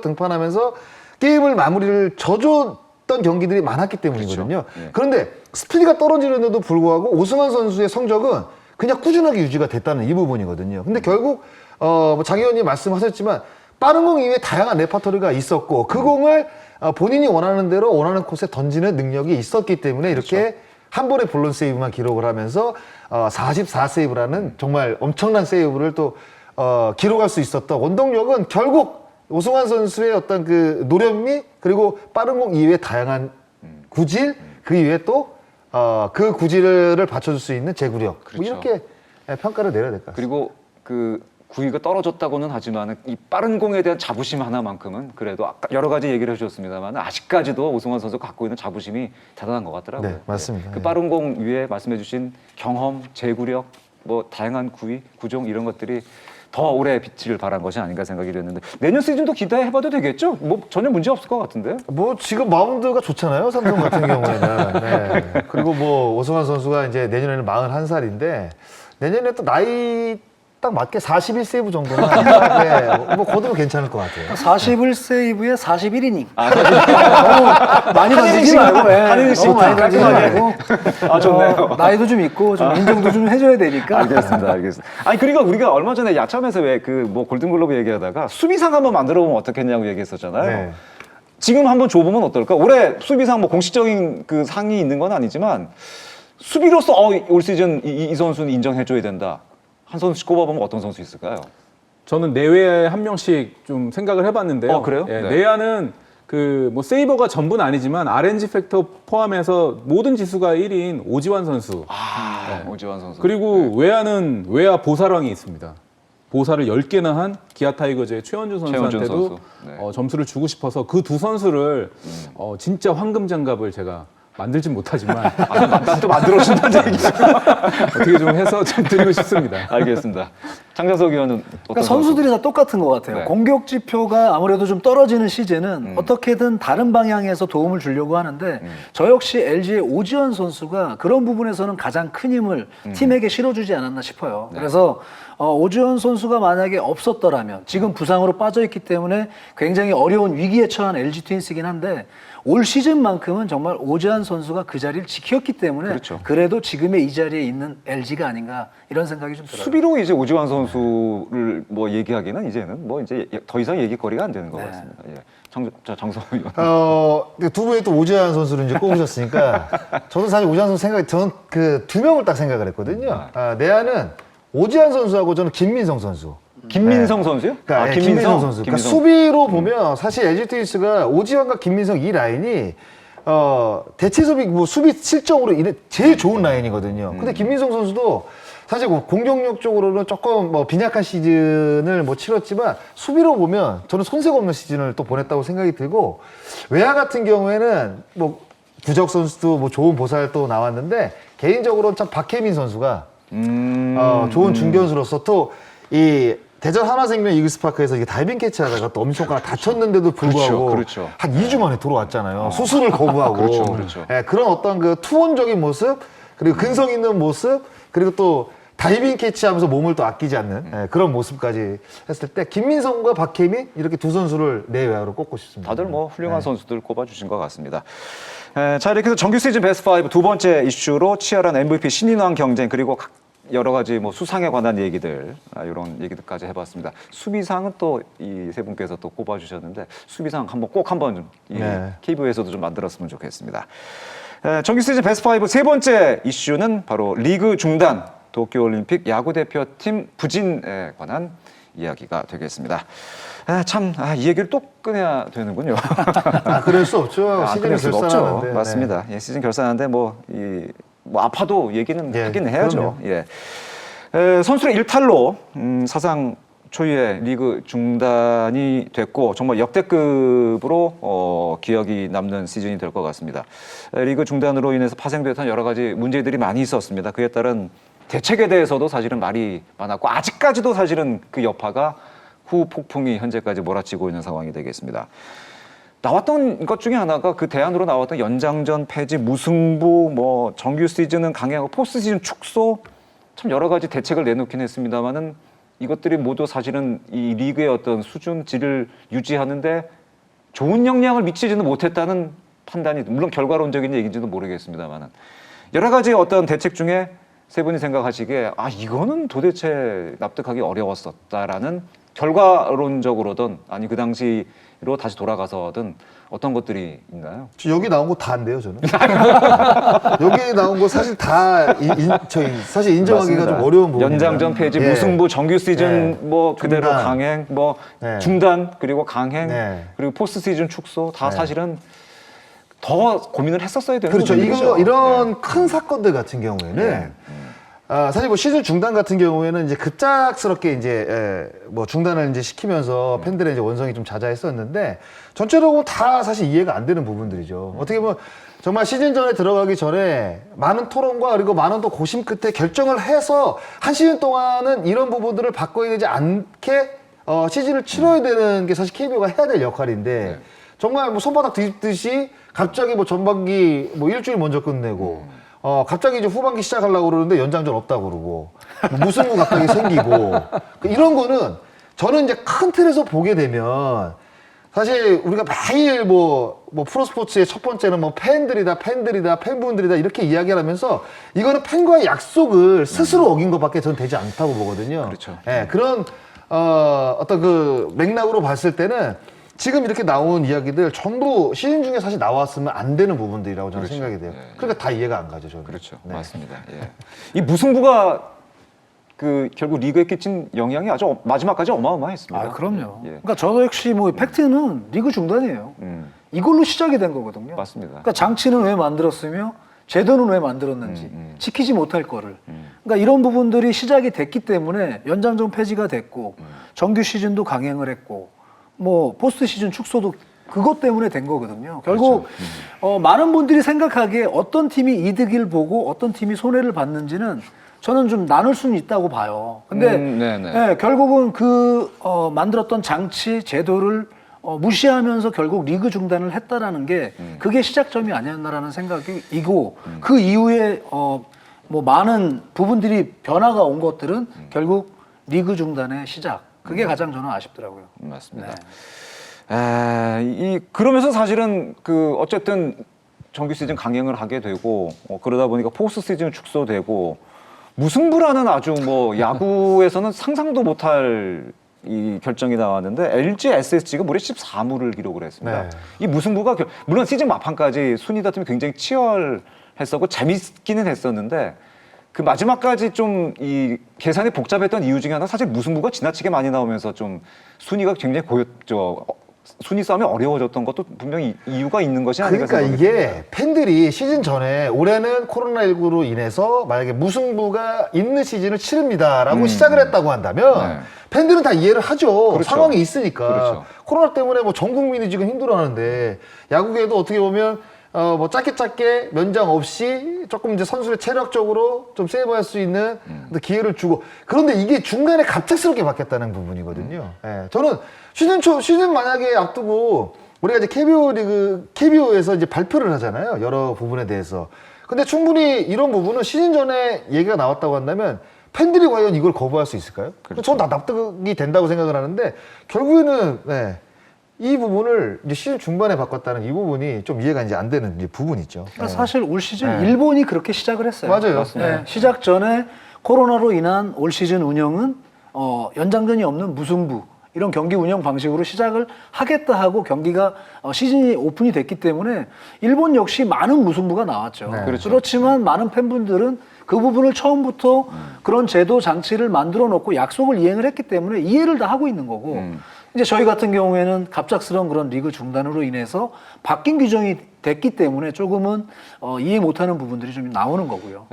등판하면서 게임을 마무리를 져줬던 경기들이 많았기 때문이거든요. 그렇죠. 예. 그런데 스피드가 떨어지는데도 불구하고 오승환 선수의 성적은 그냥 꾸준하게 유지가 됐다는 이 부분이거든요. 근데 결국 뭐 장 의원님 말씀하셨지만 빠른 공 이외에 다양한 레퍼토리가 있었고 그 공을 본인이 원하는 대로 원하는 코스에 던지는 능력이 있었기 때문에 이렇게 한 번의 볼런 세이브만 기록을 하면서 44세이브라는 정말 엄청난 세이브를 또 기록할 수 있었던 원동력은 결국 오승환 선수의 어떤 그 노련미 그리고 빠른 공 이외에 다양한 구질 그 이외에 또 그 구질을 받쳐줄 수 있는 제구력 그렇죠. 뭐 이렇게 평가를 내려야 될 것 같습니다. 그리고 그 구위가 떨어졌다고는 하지만 이 빠른 공에 대한 자부심 하나만큼은 그래도 아까 여러 가지 얘기를 해주셨습니다만 아직까지도 오승환 선수 갖고 있는 자부심이 대단한 것 같더라고요. 네, 맞습니다. 그 빠른 공 위에 말씀해주신 경험, 제구력, 뭐 다양한 구위, 구종 이런 것들이 더 오래 빛을 발한 것이 아닌가 생각이 됐는데 내년 시즌도 기대해봐도 되겠죠? 뭐 전혀 문제 없을 것 같은데. 뭐 지금 마운드가 좋잖아요, 삼성 같은 경우에는. 네. 그리고 뭐 오승환 선수가 이제 내년에는 41살인데 내년에 또 나이 딱 맞게 41세이브 정도만 네, 뭐 거두면 괜찮을 것 같아요. 41세이브에 41이닝. 너무 많이 던지지 말고. 너무 많이 던지지 말고. 좋네요. 나이도 좀 있고 좀 인정도 좀 해줘야 되니까. 알겠습니다. 아니 그리고 우리가 얼마 전에 야참에서 왜 그 뭐 골든글러브 얘기하다가 수비상 한번 만들어 보면 어떻겠냐고 얘기했었잖아요. 네. 지금 한번 줘보면 어떨까? 올해 수비상 뭐 공식적인 그 상이 있는 건 아니지만 수비로서 올 시즌 이 선수는 인정해줘야 된다. 한 선수씩 꼽아보면 어떤 선수 있을까요? 저는 내외에 한 명씩 좀 생각을 해봤는데요. 그래요? 예, 네. 내야는 그 뭐 세이버가 전부는 아니지만 RNG 팩터 포함해서 모든 지수가 1위인 오지환 선수. 오지환 선수. 그리고 외야는 외야 보사랑이 있습니다. 보사를 10개나 한 기아 타이거즈의 최원준 선수한테도 선수. 네. 점수를 주고 싶어서 그 두 선수를 진짜 황금 장갑을 제가 만들진 못하지만 난 또 만들어준다는 얘기죠. 어떻게 좀 해서 좀 드리고 싶습니다. 알겠습니다. 장자석 의원은 어떤 그러니까 선수들이 다 똑같은 것 같아요. 네. 공격 지표가 아무래도 좀 떨어지는 시즌은 어떻게든 다른 방향에서 도움을 주려고 하는데 저 역시 LG의 오지환 선수가 그런 부분에서는 가장 큰 힘을 팀에게 실어주지 않았나 싶어요. 그래서 오지환 선수가 만약에 없었더라면 지금 부상으로 빠져있기 때문에 굉장히 어려운 위기에 처한 LG 트윈스이긴 한데 올 시즌만큼은 정말 오지환 선수가 그 자리를 지켰기 때문에 그렇죠. 그래도 지금의 이 자리에 있는 LG가 아닌가 이런 생각이 좀 들어요. 수비로 이제 오지환 선수를 뭐 얘기하기는 이제는 뭐 이제 더 이상 얘기거리가 안 되는 것 네. 같습니다. 예. 장성호 의원. 두 분이 또 오지환 선수를 이제 꼽으셨으니까 저도 사실 오지환 선수 저는 그 두 명을 딱 생각을 했거든요. 내야는 오지환 선수하고 저는 김민성 선수. 김민성 선수요? 그러니까 김민성 선수. 그러니까 수비로 보면 사실 LG 트윈스가 오지환과 김민성 이 라인이 대체 수비 실적으로 제일 좋은 라인이거든요. 근데 김민성 선수도 사실 공격력 쪽으로는 조금 빈약한 시즌을 치렀지만 수비로 보면 저는 손색 없는 시즌을 또 보냈다고 생각이 들고 외야 같은 경우에는 구적 선수도 좋은 보살 또 나왔는데 개인적으로는 참 박혜민 선수가 좋은 중견수로서 또 이 대전 하나생명 이글스파크에서 이게 다이빙 캐치하다가 또 엄지손가락 다쳤는데도 불구하고 그렇죠. 한 2주 만에 돌아왔잖아요. 수술을 거부하고 그렇죠. 예, 그런 어떤 그 투혼적인 모습 그리고 근성 있는 모습 그리고 또 다이빙 캐치하면서 몸을 또 아끼지 않는 그런 모습까지 했을 때 김민성과 박혜민 이렇게 두 선수를 내외야로 꼽고 싶습니다. 다들 훌륭한 선수들 꼽아주신 것 같습니다. 자, 이렇게 해서 정규 시즌 베스트 5 두 번째 이슈로 치열한 MVP 신인왕 경쟁 그리고 여러 가지 수상에 관한 얘기들 이런 얘기들까지 해봤습니다. 수비상은 또 이 세 분께서 또 꼽아주셨는데 수비상 꼭 한번 KBO에서도 좀 만들었으면 좋겠습니다. 정규 시즌 베스트 5 세 번째 이슈는 바로 리그 중단 도쿄올림픽 야구대표팀 부진에 관한 이야기가 되겠습니다. 이 얘기를 또 꺼내야 되는군요. 그럴 수 없죠. 시즌 결산하는데. 맞습니다. 예, 시즌 결산하는데 아파도 얘기는 하긴 해야죠. 예. 선수의 일탈로 사상 초유의 리그 중단이 됐고 정말 역대급으로 기억이 남는 시즌이 될 것 같습니다. 리그 중단으로 인해서 파생됐던 여러 가지 문제들이 많이 있었습니다. 그에 따른 대책에 대해서도 사실은 말이 많았고 아직까지도 사실은 그 여파가 후폭풍이 현재까지 몰아치고 있는 상황이 되겠습니다. 나왔던 것 중에 하나가 그 대안으로 나왔던 연장전 폐지, 무승부, 정규 시즌은 강행하고 포스트 시즌 축소 참 여러 가지 대책을 내놓긴 했습니다만은 이것들이 모두 사실은 이 리그의 어떤 수준, 질을 유지하는데 좋은 영향을 미치지는 못했다는 판단이 물론 결과론적인 얘기인지도 모르겠습니다만은 여러 가지 어떤 대책 중에 세 분이 생각하시기에 이거는 도대체 납득하기 어려웠었다라는 결과론적으로든 아니 그 당시로 다시 돌아가서든 어떤 것들이 있나요? 여기 나온 거 다인데요, 저는. 여기 나온 거 사실 다 사실 인정하기가 좀 어려운 부분이에요. 연장전 폐지, 무승부, 정규 시즌 그대로 중단. 강행, 중단 그리고 강행 그리고 포스트 시즌 축소 다 사실은 더 고민을 했었어야 되는 그렇죠. 부분이죠. 이런 큰 사건들 같은 경우에는 사실 시즌 중단 같은 경우에는 이제 급작스럽게 이제 중단을 이제 시키면서 팬들의 이제 원성이 좀 자자했었는데 전체적으로 다 사실 이해가 안 되는 부분들이죠. 어떻게 보면 정말 시즌 전에 들어가기 전에 많은 토론과 그리고 많은 또 고심 끝에 결정을 해서 한 시즌 동안은 이런 부분들을 바꿔야 되지 않게 시즌을 치러야 되는 게 사실 KBO가 해야 될 역할인데 정말 손바닥 뒤집듯이 갑자기 전반기 일주일 먼저 끝내고 갑자기 이제 후반기 시작하려고 그러는데 연장전 없다고 그러고 무승부 갑자기 생기고 이런 거는 저는 이제 큰 틀에서 보게 되면 사실 우리가 매일 프로스포츠의 첫 번째는 팬들이다 팬분들이다 이렇게 이야기를 하면서 이거는 팬과의 약속을 스스로 어긴 것밖에 저는 되지 않다고 보거든요. 그렇죠. 그런 어떤 그 맥락으로 봤을 때는 지금 이렇게 나온 이야기들 전부 시즌 중에 사실 나왔으면 안 되는 부분들이라고 저는 생각이 돼요. 그러니까 다 이해가 안 가죠, 저는. 그렇죠. 맞습니다. 예. 이 무승부가 결국 리그에 끼친 영향이 아주 마지막까지 어마어마했습니다. 그럼요. 그러니까 저도 역시 팩트는 리그 중단이에요. 이걸로 시작이 된 거거든요. 맞습니다. 그러니까 장치는 왜 만들었으며 제도는 왜 만들었는지 지키지 못할 거를. 그러니까 이런 부분들이 시작이 됐기 때문에 연장전 폐지가 됐고 정규 시즌도 강행을 했고 포스트 시즌 축소도 그것 때문에 된 거거든요. 결국 많은 분들이 생각하기에 어떤 팀이 이득을 보고 어떤 팀이 손해를 봤는지는 저는 좀 나눌 수는 있다고 봐요. 근데 결국은 만들었던 장치, 제도를 무시하면서 결국 리그 중단을 했다라는 게 그게 시작점이 아니었나라는 생각이고 그 이후에 많은 부분들이 변화가 온 것들은 결국 리그 중단의 시작. 그게 가장 저는 아쉽더라고요. 맞습니다. 그러면서 사실은 어쨌든 정규 시즌 강행을 하게 되고 그러다 보니까 포스트 시즌 축소되고 무승부라는 아주 야구에서는 상상도 못할 이 결정이 나왔는데 LG SSG가 무려 14무를 기록을 했습니다. 네. 이 무승부가 물론 시즌 막판까지 순위 다툼이 굉장히 치열했었고 재밌기는 했었는데 그 마지막까지 좀 이 계산이 복잡했던 이유 중에 하나 사실 무승부가 지나치게 많이 나오면서 좀 순위가 굉장히 순위 싸움이 어려워졌던 것도 분명히 이유가 있는 것이 아닌가 그러니까 생각합니다. 이게 팬들이 시즌 전에 올해는 코로나19로 인해서 만약에 무승부가 있는 시즌을 치릅니다라고 시작을 했다고 한다면 네. 팬들은 다 이해를 하죠. 그렇죠. 상황이 있으니까. 그렇죠. 코로나 때문에 뭐 전 국민이 지금 힘들어하는데 야구계도 어떻게 보면 뭐 짧게 면장 없이 조금 이제 선수를 체력적으로 좀 세이브할 수 있는 기회를 주고 그런데 이게 중간에 갑작스럽게 바뀌었다는 부분이거든요. 예, 저는 시즌 만약에 앞두고 우리가 이제 KBO에서 이제 발표를 하잖아요. 여러 부분에 대해서. 근데 충분히 이런 부분은 시즌 전에 얘기가 나왔다고 한다면 팬들이 과연 이걸 거부할 수 있을까요? 그렇죠. 저는 다 납득이 된다고 생각을 하는데 결국에는 네, 이 부분을 이제 시즌 중반에 바꿨다는 이 부분이 좀 이해가 이제 안 되는 이제 부분이 있죠. 그러니까 사실 올 시즌 일본이 그렇게 시작을 했어요. 맞아요. 네, 시작 전에 코로나로 인한 올 시즌 운영은 연장전이 없는 무승부 이런 경기 운영 방식으로 시작을 하겠다 하고 경기가 시즌이 오픈이 됐기 때문에 일본 역시 많은 무승부가 나왔죠. 네. 그렇죠. 그렇지만 많은 팬분들은 그 부분을 처음부터 그런 제도 장치를 만들어 놓고 약속을 이행을 했기 때문에 이해를 다 하고 있는 거고 이제 저희 같은 경우에는 갑작스러운 그런 리그 중단으로 인해서 바뀐 규정이 됐기 때문에 조금은 이해 못하는 부분들이 좀 나오는 거고요.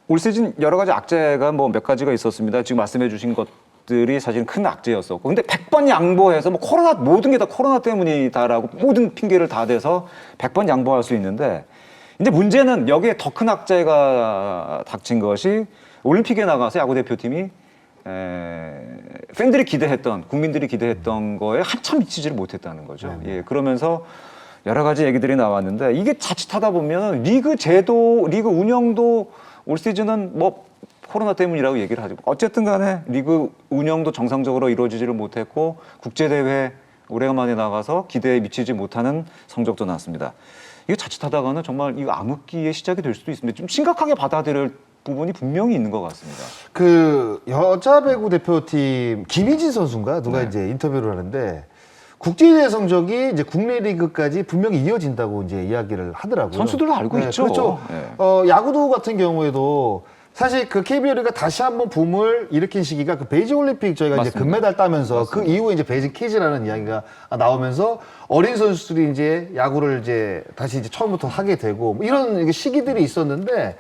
올 시즌 여러 가지 악재가 뭐 몇 가지가 있었습니다. 지금 말씀해 주신 것들이 사실은 큰 악재였었고 근데 100번 양보해서 뭐 모든 게 다 코로나 때문이다라고 모든 핑계를 다 대서 100번 양보할 수 있는데 근데 문제는 여기에 더 큰 악재가 닥친 것이 올림픽에 나가서 야구 대표팀이 팬들이 기대했던 국민들이 기대했던 거에 한참 미치지를 못했다는 거죠. 예, 그러면서 여러 가지 얘기들이 나왔는데 이게 자칫하다 보면 리그 제도, 리그 운영도 올 시즌은 뭐 코로나 때문이라고 얘기를 하죠. 어쨌든 간에 리그 운영도 정상적으로 이루어지지를 못했고 국제대회 오래간만에 나가서 기대에 미치지 못하는 성적도 났습니다. 이거 자칫하다가는 정말 이거 암흑기의 시작이 될 수도 있습니다. 좀 심각하게 받아들일 부분이 분명히 있는 것 같습니다. 그 여자 배구 대표팀 김희진 선수인가 누가 이제 인터뷰를 하는데 국제대회 성적이 이제 국내 리그까지 분명히 이어진다고 이제 이야기를 하더라고요. 선수들도 알고 있죠. 그렇죠. 네. 야구도 같은 경우에도 사실 그 KBO가 다시 한번 붐을 일으킨 시기가 그 베이징 올림픽 저희가 맞습니다. 이제 금메달 따면서 맞습니다. 그 이후에 이제 베이징 키즈라는 이야기가 나오면서 어린 선수들이 이제 야구를 이제 다시 이제 처음부터 하게 되고 뭐 이런 시기들이 있었는데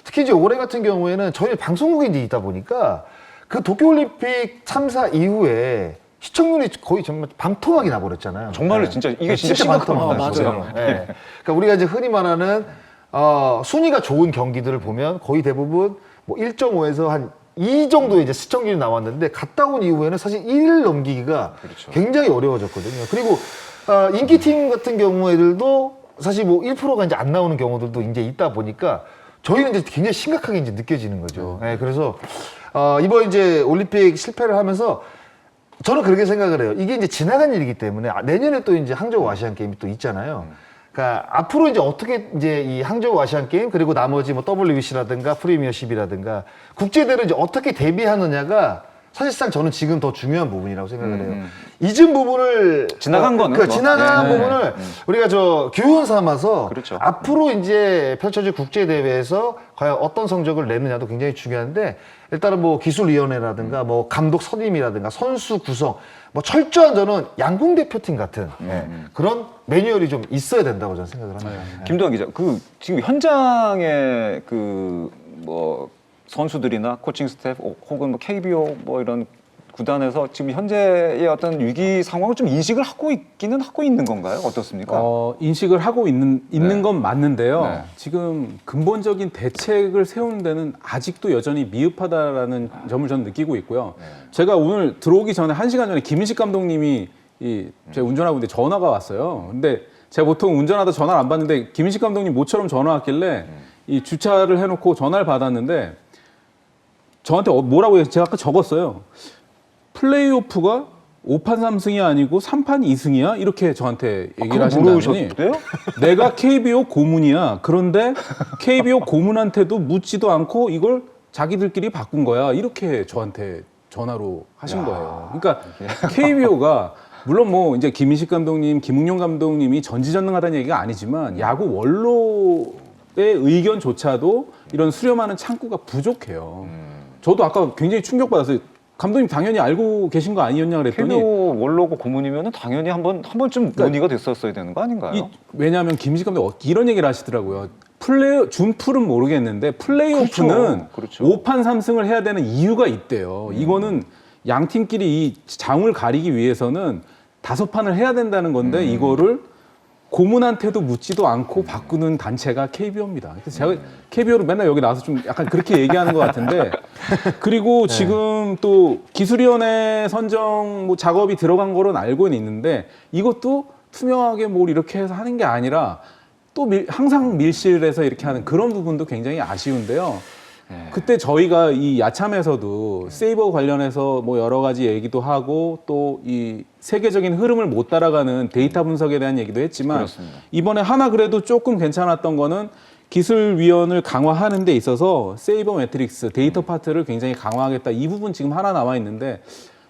특히 이제 올해 같은 경우에는 저희 방송국에 이제 있다 보니까 그 도쿄올림픽 참사 이후에 시청률이 거의 정말 방토막이 나버렸잖아요. 정말로 네. 진짜 이게 진짜 심각한 방토막. 문제죠. 맞아요. 네. 그러니까 우리가 이제 흔히 말하는 순위가 좋은 경기들을 보면 거의 대부분 뭐 1.5에서 한 2 정도의 이제 시청률이 나왔는데 갔다 온 이후에는 사실 1을 넘기기가 그렇죠. 굉장히 어려워졌거든요. 그리고 인기팀 같은 경우에들도 사실 뭐 1%가 이제 안 나오는 경우들도 이제 있다 보니까 저희는 이제 굉장히 심각하게 이제 느껴지는 거죠. 네, 그래서 이번 이제 올림픽 실패를 하면서 저는 그렇게 생각을 해요. 이게 이제 지나간 일이기 때문에 내년에 또 이제 항저우 아시안 게임이 또 있잖아요. 그러니까 앞으로 이제 어떻게 이제 이 항저우 아시안 게임 그리고 나머지 뭐 WBC라든가 프리미어십이라든가 국제대회를 이제 어떻게 대비하느냐가 사실상 저는 지금 더 중요한 부분이라고 생각을 해요. 잊은 부분을 지나간 거는 그 뭐. 지나간 네. 부분을 우리가 교훈 삼아서 그렇죠. 앞으로 이제 펼쳐질 국제 대회에서 과연 어떤 성적을 내느냐도 굉장히 중요한데 일단은 뭐 기술위원회라든가 뭐 감독 선임이라든가 선수 구성 뭐 철저한 저는 양궁 대표팀 같은 그런 매뉴얼이 좀 있어야 된다고 저는 생각을 합니다. 김도환 기자, 지금 현장에 뭐 선수들이나 코칭 스태프 혹은 뭐 KBO 뭐 이런 구단에서 지금 현재의 어떤 위기 상황을 좀 인식을 하고 있는 건가요? 어떻습니까? 인식을 하고 있는 네. 건 맞는데요. 네. 지금 근본적인 대책을 세우는 데는 아직도 여전히 미흡하다라는 점을 저는 느끼고 있고요. 제가 오늘 들어오기 전에 1시간 전에 김인식 감독님이 제가 운전하고 있는데 전화가 왔어요. 근데 제가 보통 운전하다 전화를 안 받는데 김인식 감독님 모처럼 전화 왔길래 이 주차를 해놓고 전화를 받았는데 저한테 뭐라고 해서 제가 아까 적었어요. 플레이오프가 5판 3승이 아니고 3판 2승이야? 이렇게 저한테 얘기를 하신다더니 내가 KBO 고문이야. 그런데 KBO 고문한테도 묻지도 않고 이걸 자기들끼리 바꾼 거야. 이렇게 저한테 전화로 하신 거예요. 그러니까 KBO가 물론 뭐 이제 김인식 감독님, 김웅용 감독님이 전지전능하다는 얘기가 아니지만 야구 원로의 의견조차도 이런 수렴하는 창구가 부족해요. 저도 아까 굉장히 충격받았어요. 감독님 당연히 알고 계신 거 아니었냐 그랬더니 KBO 원로고 고문이면 당연히 한 번쯤 논의가 됐었어야 되는 거 아닌가요? 왜냐하면 김인식 감독 이런 얘기를 하시더라고요. 준풀은 모르겠는데 플레이오프는 그렇죠. 5판 3승을 해야 되는 이유가 있대요. 이거는 양 팀끼리 이 장을 가리기 위해서는 5판을 해야 된다는 건데 이거를 고문한테도 묻지도 않고 바꾸는 단체가 KBO입니다. 그래서 제가 KBO로 맨날 여기 나와서 좀 약간 그렇게 얘기하는 것 같은데 그리고 지금 또 기술위원회 선정 뭐 작업이 들어간 거로는 알고는 있는데 이것도 투명하게 뭘 이렇게 해서 하는 게 아니라 또 항상 밀실에서 이렇게 하는 그런 부분도 굉장히 아쉬운데요. 그때 저희가 이 야참에서도 세이버 관련해서 뭐 여러 가지 얘기도 하고 또 이 세계적인 흐름을 못 따라가는 데이터 분석에 대한 얘기도 했지만 그렇습니다. 이번에 하나 그래도 조금 괜찮았던 거는 기술위원을 강화하는 데 있어서 세이버 매트릭스 데이터 파트를 굉장히 강화하겠다. 이 부분 지금 하나 남아 있는데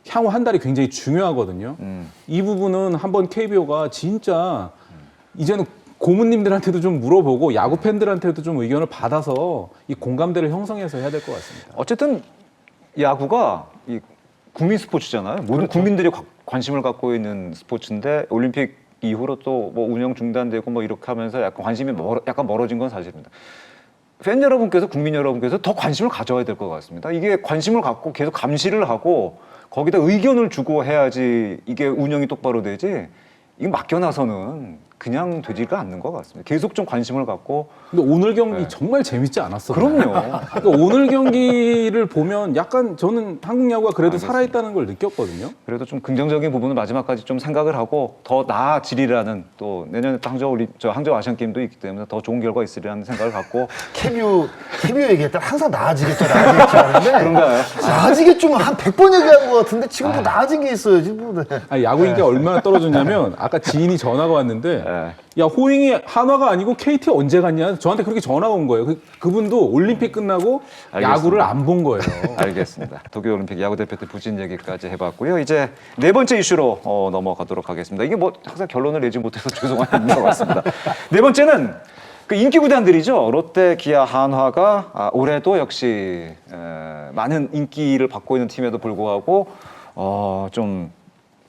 향후 한 달이 굉장히 중요하거든요. 이 부분은 한번 KBO가 진짜 이제는 고문님들한테도 좀 물어보고 야구 팬들한테도 좀 의견을 받아서 이 공감대를 형성해서 해야 될 것 같습니다. 어쨌든 야구가 이 국민 스포츠잖아요. 모든 국민들이 관심을 갖고 있는 스포츠인데 올림픽 이후로 또 뭐 운영 중단되고 뭐 이렇게 하면서 약간 관심이 약간 멀어진 건 사실입니다. 팬 여러분께서 국민 여러분께서 더 관심을 가져야 될 것 같습니다. 이게 관심을 갖고 계속 감시를 하고 거기다 의견을 주고 해야지 이게 운영이 똑바로 되지. 이거 맡겨놔서는 그냥 되지가 않는 것 같습니다. 계속 좀 관심을 갖고. 근데 오늘 경기 정말 재밌지 않았어요? 그럼요. 그러니까 오늘 경기를 보면 약간 저는 한국 야구가 그래도 살아있다는 걸 느꼈거든요. 그래도 좀 긍정적인 부분은 마지막까지 좀 생각을 하고 더 나아지리라는 또 내년에 또 항저우 아시안 게임도 있기 때문에 더 좋은 결과 있으리라는 생각을 갖고 KBO 얘기할 때 항상 나아지겠죠 하는데 그런가요? 나아지겠죠 한 100번 얘기한 것 같은데 지금도 나아진 게 있어요 지금. 아니, 야구 인기가 얼마나 떨어졌냐면 아까 지인이 전화가 왔는데 야 호잉이 한화가 아니고 KT 언제 갔냐 저한테 그렇게 전화가 온 거예요. 그분도 올림픽 끝나고 알겠습니다. 야구를 안 본 거예요. 알겠습니다. 도쿄올림픽 야구대표팀 부진 얘기까지 해봤고요. 이제 네 번째 이슈로 넘어가도록 하겠습니다. 이게 뭐 항상 결론을 내지 못해서 죄송한 것 같습니다. 네 번째는 그 인기 구단들이죠. 롯데, 기아, 한화가 올해도 역시 많은 인기를 받고 있는 팀에도 불구하고 좀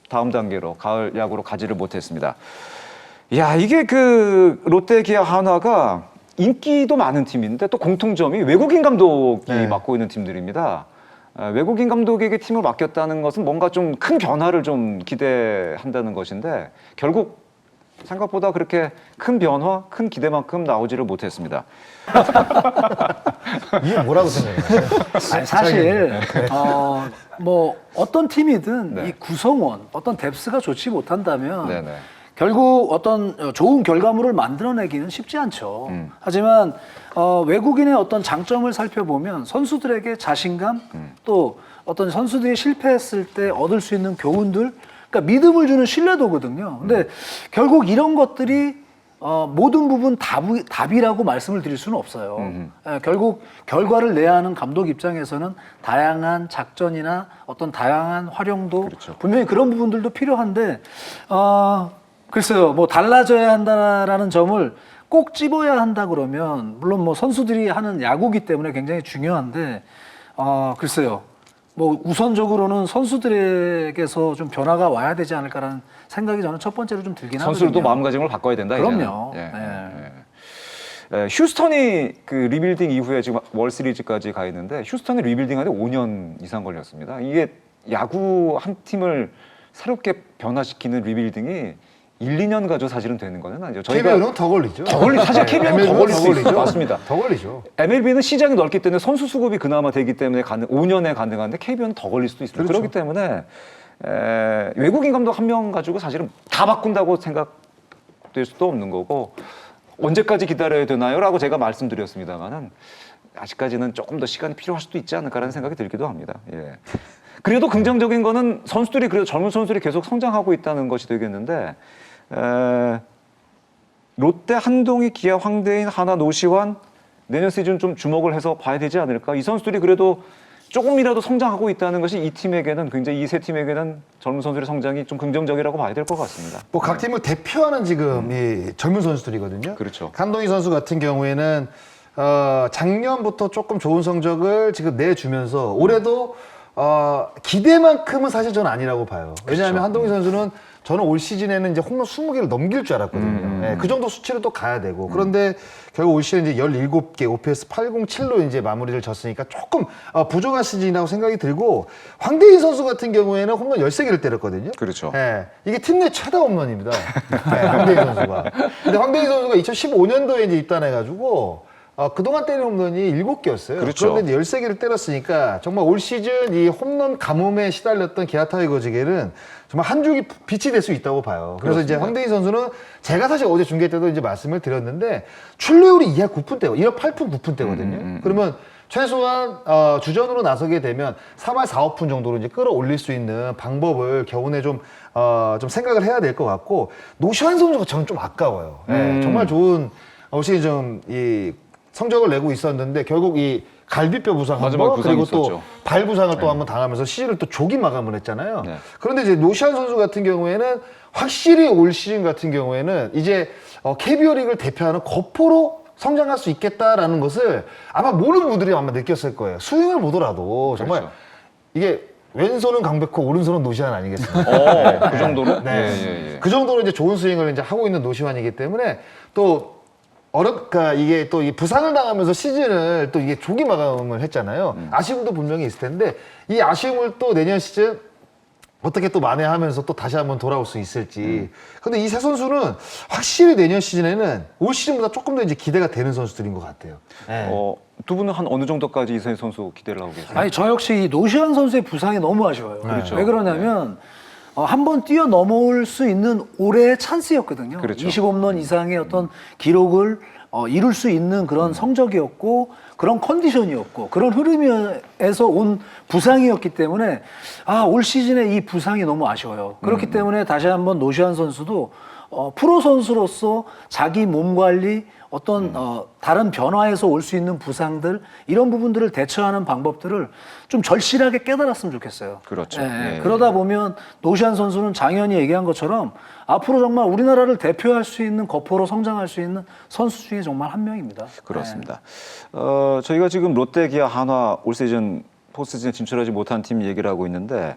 다음 단계로 가을 야구로 가지를 못했습니다. 야, 이게 그 롯데, 기아, 한화가 인기도 많은 팀인데 또 공통점이 외국인 감독이 맡고 있는 팀들입니다. 외국인 감독에게 팀을 맡겼다는 것은 뭔가 좀 큰 변화를 좀 기대한다는 것인데 결국 생각보다 그렇게 큰 변화, 큰 기대만큼 나오지를 못했습니다. 이게 뭐라고 생각해요? 아니, 사실 뭐 어떤 팀이든 이 구성원, 어떤 뎁스가 좋지 못한다면 네네. 결국 어떤 좋은 결과물을 만들어내기는 쉽지 않죠. 하지만 외국인의 어떤 장점을 살펴보면 선수들에게 자신감, 또 어떤 선수들이 실패했을 때 얻을 수 있는 교훈들, 그러니까 믿음을 주는 신뢰도거든요. 근데 결국 이런 것들이 모든 부분 답이라고 말씀을 드릴 수는 없어요. 결국 결과를 내야 하는 감독 입장에서는 다양한 작전이나 어떤 다양한 활용도 그렇죠. 분명히 그런 부분들도 필요한데 글쎄요, 뭐 달라져야 한다라는 점을 꼭 집어야 한다 그러면 물론 뭐 선수들이 하는 야구기 때문에 굉장히 중요한데 글쎄요. 뭐 우선적으로는 선수들에게서 좀 변화가 와야 되지 않을까라는 생각이 저는 첫 번째로 좀 들긴 하거든요. 선수들도 마음가짐을 바꿔야 된다. 그럼요. 휴스턴이 그 리빌딩 이후에 지금 월시리즈까지 가 있는데 휴스턴이 리빌딩하는데 5년 이상 걸렸습니다. 이게 야구 한 팀을 새롭게 변화시키는 리빌딩이 1, 2년 가지고 사실은 되는 거는 아니죠. KBO는 더 걸리죠. 사실 KBO는 더 걸릴 수 있죠. 맞습니다. 더 걸리죠. MLB는 시장이 넓기 때문에 선수 수급이 그나마 되기 때문에 5년에 가능한데 KBO는 더 걸릴 수도 있습니다. 그렇죠. 그렇기 때문에 외국인 감독 한 명 가지고 사실은 다 바꾼다고 생각될 수도 없는 거고 언제까지 기다려야 되나요? 라고 제가 말씀드렸습니다만은 아직까지는 조금 더 시간이 필요할 수도 있지 않을까라는 생각이 들기도 합니다. 예. 그래도 긍정적인 거는 선수들이 그래도 젊은 선수들이 계속 성장하고 있다는 것이 되겠는데 롯데 한동희, 기아 황대인, 하나 노시환 내년 시즌 좀 주목을 해서 봐야 되지 않을까? 이 선수들이 그래도 조금이라도 성장하고 있다는 것이 이 팀에게는 굉장히 이 세 팀에게는 젊은 선수들의 성장이 좀 긍정적이라고 봐야 될 것 같습니다. 뭐 각 팀을 대표하는 지금 이 젊은 선수들이거든요. 그렇죠. 한동희 선수 같은 경우에는 작년부터 조금 좋은 성적을 지금 내주면서 올해도 기대만큼은 사실 저는 아니라고 봐요. 왜냐하면 그렇죠. 한동희 선수는 저는 올 시즌에는 이제 홈런 20개를 넘길 줄 알았거든요. 네, 그 정도 수치를 또 가야 되고. 그런데 결국 올 시즌 이제 17개, OPS 807로 이제 마무리를 졌으니까 조금 부족한 시즌이라고 생각이 들고, 황대인 선수 같은 경우에는 홈런 13개를 때렸거든요. 그렇죠. 네, 이게 팀 내 최다 홈런입니다. 네, 황대인 선수가. 근데 황대인 선수가 2015년도에 이제 입단해가지고, 그동안 때린 홈런이 7개였어요. 그렇죠. 그런데 이제 13개를 때렸으니까 정말 올 시즌 이 홈런 가뭄에 시달렸던 기아 타이거즈에게는 정말 한 줄기 빛이 될 수 있다고 봐요. 그래서 그렇습니다. 이제 황대인 선수는 제가 사실 어제 중계 때도 이제 말씀을 드렸는데 출루율이 2할 9푼대고 1할 8푼 9푼대거든요. 그러면 최소한 주전으로 나서게 되면 3할 4, 5푼 정도로 이제 끌어올릴 수 있는 방법을 겨우내 좀 생각을 해야 될 것 같고, 노시환 선수가 저는 좀 아까워요. 네, 정말 좋은 올 시즌 좀 성적을 내고 있었는데 결국 이 갈비뼈 부상 한 마지막에 번, 부상이 그리고 또 있었죠. 발 부상을 또 한번 당하면서 시즌을 또 조기 마감을 했잖아요. 네. 그런데 이제 노시안 선수 같은 경우에는 확실히 올 시즌 같은 경우에는 이제 KBO 리그를 대표하는 거포로 성장할 수 있겠다라는 것을 아마 모르는 분들이 아마 느꼈을 거예요. 스윙을 보더라도 정말 그렇죠. 이게 왼손은 강백호, 오른손은 노시안 아니겠습니까? 그 정도로? 네. 예. 그 정도로 이제 좋은 스윙을 이제 하고 있는 노시환이기 때문에 또 그러니까 이게 또 이 부상을 당하면서 시즌을 또 이게 조기 마감을 했잖아요. 아쉬움도 분명히 있을 텐데 이 아쉬움을 또 내년 시즌 어떻게 또 만회하면서 또 다시 한번 돌아올 수 있을지. 근데 이 세 선수는 확실히 내년 시즌에는 올 시즌보다 조금 더 이제 기대가 되는 선수들인 것 같아요. 네. 두 분은 한 어느 정도까지 이세 선수 기대를 하고 계세요? 아니 저 역시 이 노시환 선수의 부상이 너무 아쉬워요. 그렇죠. 왜 그러냐면 한번 뛰어넘을 수 있는 올해의 찬스였거든요. 그렇죠. 20홈런 이상의 어떤 기록을 이룰 수 있는 그런 성적이었고 그런 컨디션이었고 그런 흐름에서 온 부상이었기 때문에 올 시즌에 이 부상이 너무 아쉬워요. 그렇기 때문에 다시 한번 노시환 선수도 프로 선수로서 자기 몸 관리 어떤 다른 변화에서 올 수 있는 부상들 이런 부분들을 대처하는 방법들을 좀 절실하게 깨달았으면 좋겠어요. 그렇죠. 예, 예. 그러다 보면 노시안 선수는 장현이 얘기한 것처럼 앞으로 정말 우리나라를 대표할 수 있는 거포로 성장할 수 있는 선수 중에 정말 한 명입니다. 그렇습니다. 저희가 지금 롯데, 기아, 한화 올 시즌 포스트시즌에 진출하지 못한 팀 얘기를 하고 있는데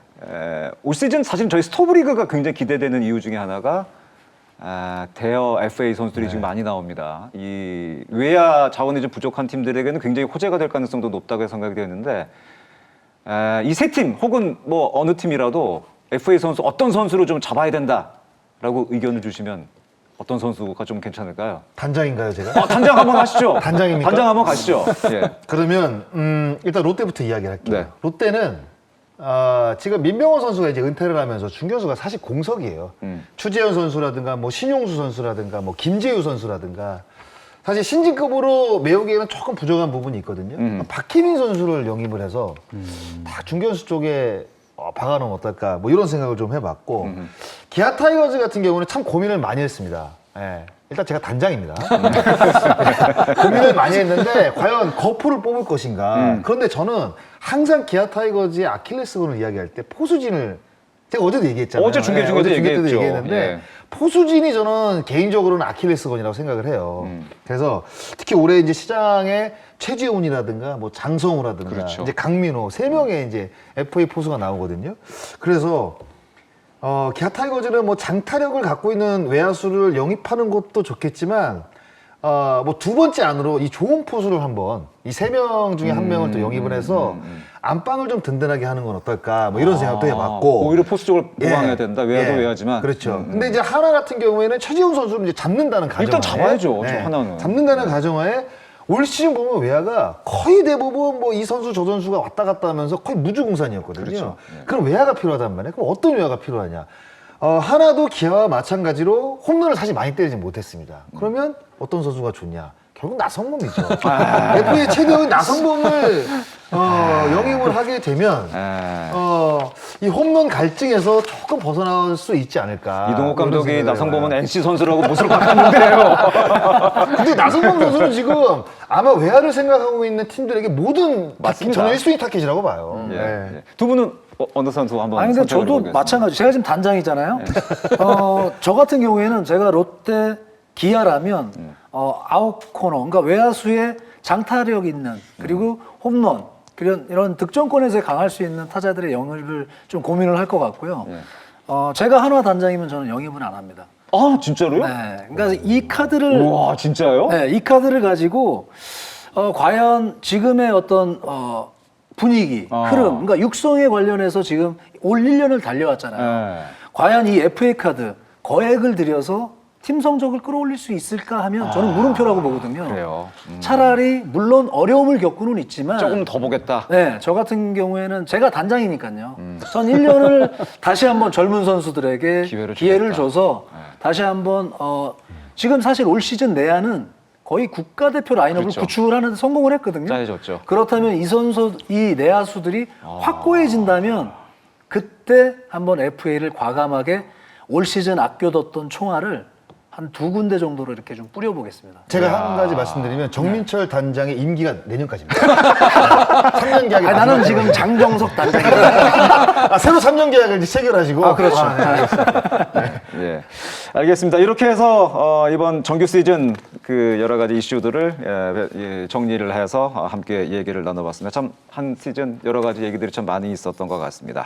올 시즌 사실 저희 스토브리그가 굉장히 기대되는 이유 중에 하나가 대여 FA 선수들이 지금 많이 나옵니다. 이 외야 자원이 좀 부족한 팀들에게는 굉장히 호재가 될 가능성도 높다고 생각이 되는데 이 세 팀 혹은 뭐 어느 팀이라도 FA 선수 어떤 선수로 좀 잡아야 된다라고 의견을 주시면 어떤 선수가 좀 괜찮을까요? 단장인가요, 제가? 단장 한번 하시죠. 단장입니까? 단장 한번 가시죠. 예. 그러면 일단 롯데부터 이야기를 할게요. 네. 롯데는 지금 민병헌 선수가 이제 은퇴를 하면서 중견수가 사실 공석이에요. 추재현 선수라든가 뭐 신용수 선수라든가 뭐 김재우 선수라든가 사실 신진급으로 메우기에는 조금 부족한 부분이 있거든요. 박희민 선수를 영입을 해서 다 중견수 쪽에 박아놓으면 어떨까 뭐 이런 생각을 좀 해봤고 기아 타이거즈 같은 경우는 참 고민을 많이 했습니다. 예. 일단 제가 단장입니다. 고민을 많이 했는데 과연 거포를 뽑을 것인가. 그런데 저는 항상 기아 타이거즈의 아킬레스건을 이야기할 때 포수진을 제가 어제도 얘기했잖아요. 어제 중계 중에도 어제 중계 때도 얘기했죠. 얘기했는데 예. 포수진이 저는 개인적으로는 아킬레스건이라고 생각을 해요. 그래서 특히 올해 이제 시장에 최지훈이라든가 뭐 장성우라든가 그렇죠. 이제 강민호 세 명의 이제 FA 포수가 나오거든요. 그래서 기아 타이거즈는 뭐 장타력을 갖고 있는 외야수를 영입하는 것도 좋겠지만 뭐 두 번째 안으로 이 좋은 포수를 한번 이 세 명 중에 한 명을 또 영입을 해서 안방을 좀 든든하게 하는 건 어떨까 뭐 이런 생각도 해봤고 오히려 포수 쪽을 보강해야 예. 된다. 외야도 예. 외야지만. 그렇죠. 근데 이제 하나 같은 경우에는 최지훈 선수를 이제 잡는다는 가정하에 일단 잡아야죠, 저 하나는. 잡는다는 가정하에 올 시즌 보면 외야가 거의 대부분 뭐 이 선수 저 선수가 왔다 갔다 하면서 거의 무주공산이었거든요. 그렇죠. 그럼 외야가 필요하단 말이에요. 그럼 어떤 외야가 필요하냐? 하나도 기아와 마찬가지로 홈런을 사실 많이 때리지 못했습니다. 그러면 어떤 선수가 좋냐? 결국 나성범이죠. FA 최대의 나성범을 영입을 하게 되면 이 홈런 갈증에서 조금 벗어날 수 있지 않을까. 이동욱 이런 감독이 생각을 나성범은 해봐요. NC 선수라고 못으로 바꿨는데요. 근데 나성범 선수는 지금 아마 외야를 생각하고 있는 팀들에게 모든 저는 1순위 타켓이라고 봐요. 예. 네. 예. 두 분은 어느 선수 한번 아니 근데 선택을 저도 해보겠습니다. 마찬가지. 제가 지금 단장이잖아요. 저 같은 경우에는 제가 롯데 기아라면 아웃 코너, 그러니까 외야수에 장타력 있는 그리고 홈런 이런 득점권에서 강할 수 있는 타자들의 영입을 좀 고민을 할 것 같고요. 제가 한화 단장이면 저는 영입은 안 합니다. 아 진짜로요? 네, 그러니까 이 카드를 와 진짜요? 네, 이 카드를 가지고 과연 지금의 어떤 분위기, 흐름, 그러니까 육성에 관련해서 지금 올 1년을 달려왔잖아요. 네. 과연 이 FA 카드 거액을 들여서 팀 성적을 끌어올릴 수 있을까 하면 저는 물음표라고 보거든요. 그래요. 차라리 물론 어려움을 겪고는 있지만 조금 더 보겠다. 네, 저 같은 경우에는 제가 단장이니까요. 전 1년을 다시 한번 젊은 선수들에게 기회를 줘서 다시 한번 지금 사실 올 시즌 내야는 거의 국가대표 라인업을 그렇죠. 구축을 하는데 성공을 했거든요. 짜여졌죠. 그렇다면 이 내야수들이 확고해진다면 그때 한번 FA를 과감하게 올 시즌 아껴뒀던 총알을 한 2군데 정도로 이렇게 좀 뿌려보겠습니다. 제가 한 가지 말씀드리면 정민철 단장의 임기가 내년까지입니다. 3년 계약이 나는 지금 장정석 단장이다. 새로 3년 계약을 이제 체결하시고. 그렇죠. 예, 알겠습니다. 이렇게 해서 이번 정규 시즌 그 여러 가지 이슈들을 정리를 해서 함께 얘기를 나눠봤습니다. 참 한 시즌 여러 가지 얘기들이 참 많이 있었던 것 같습니다.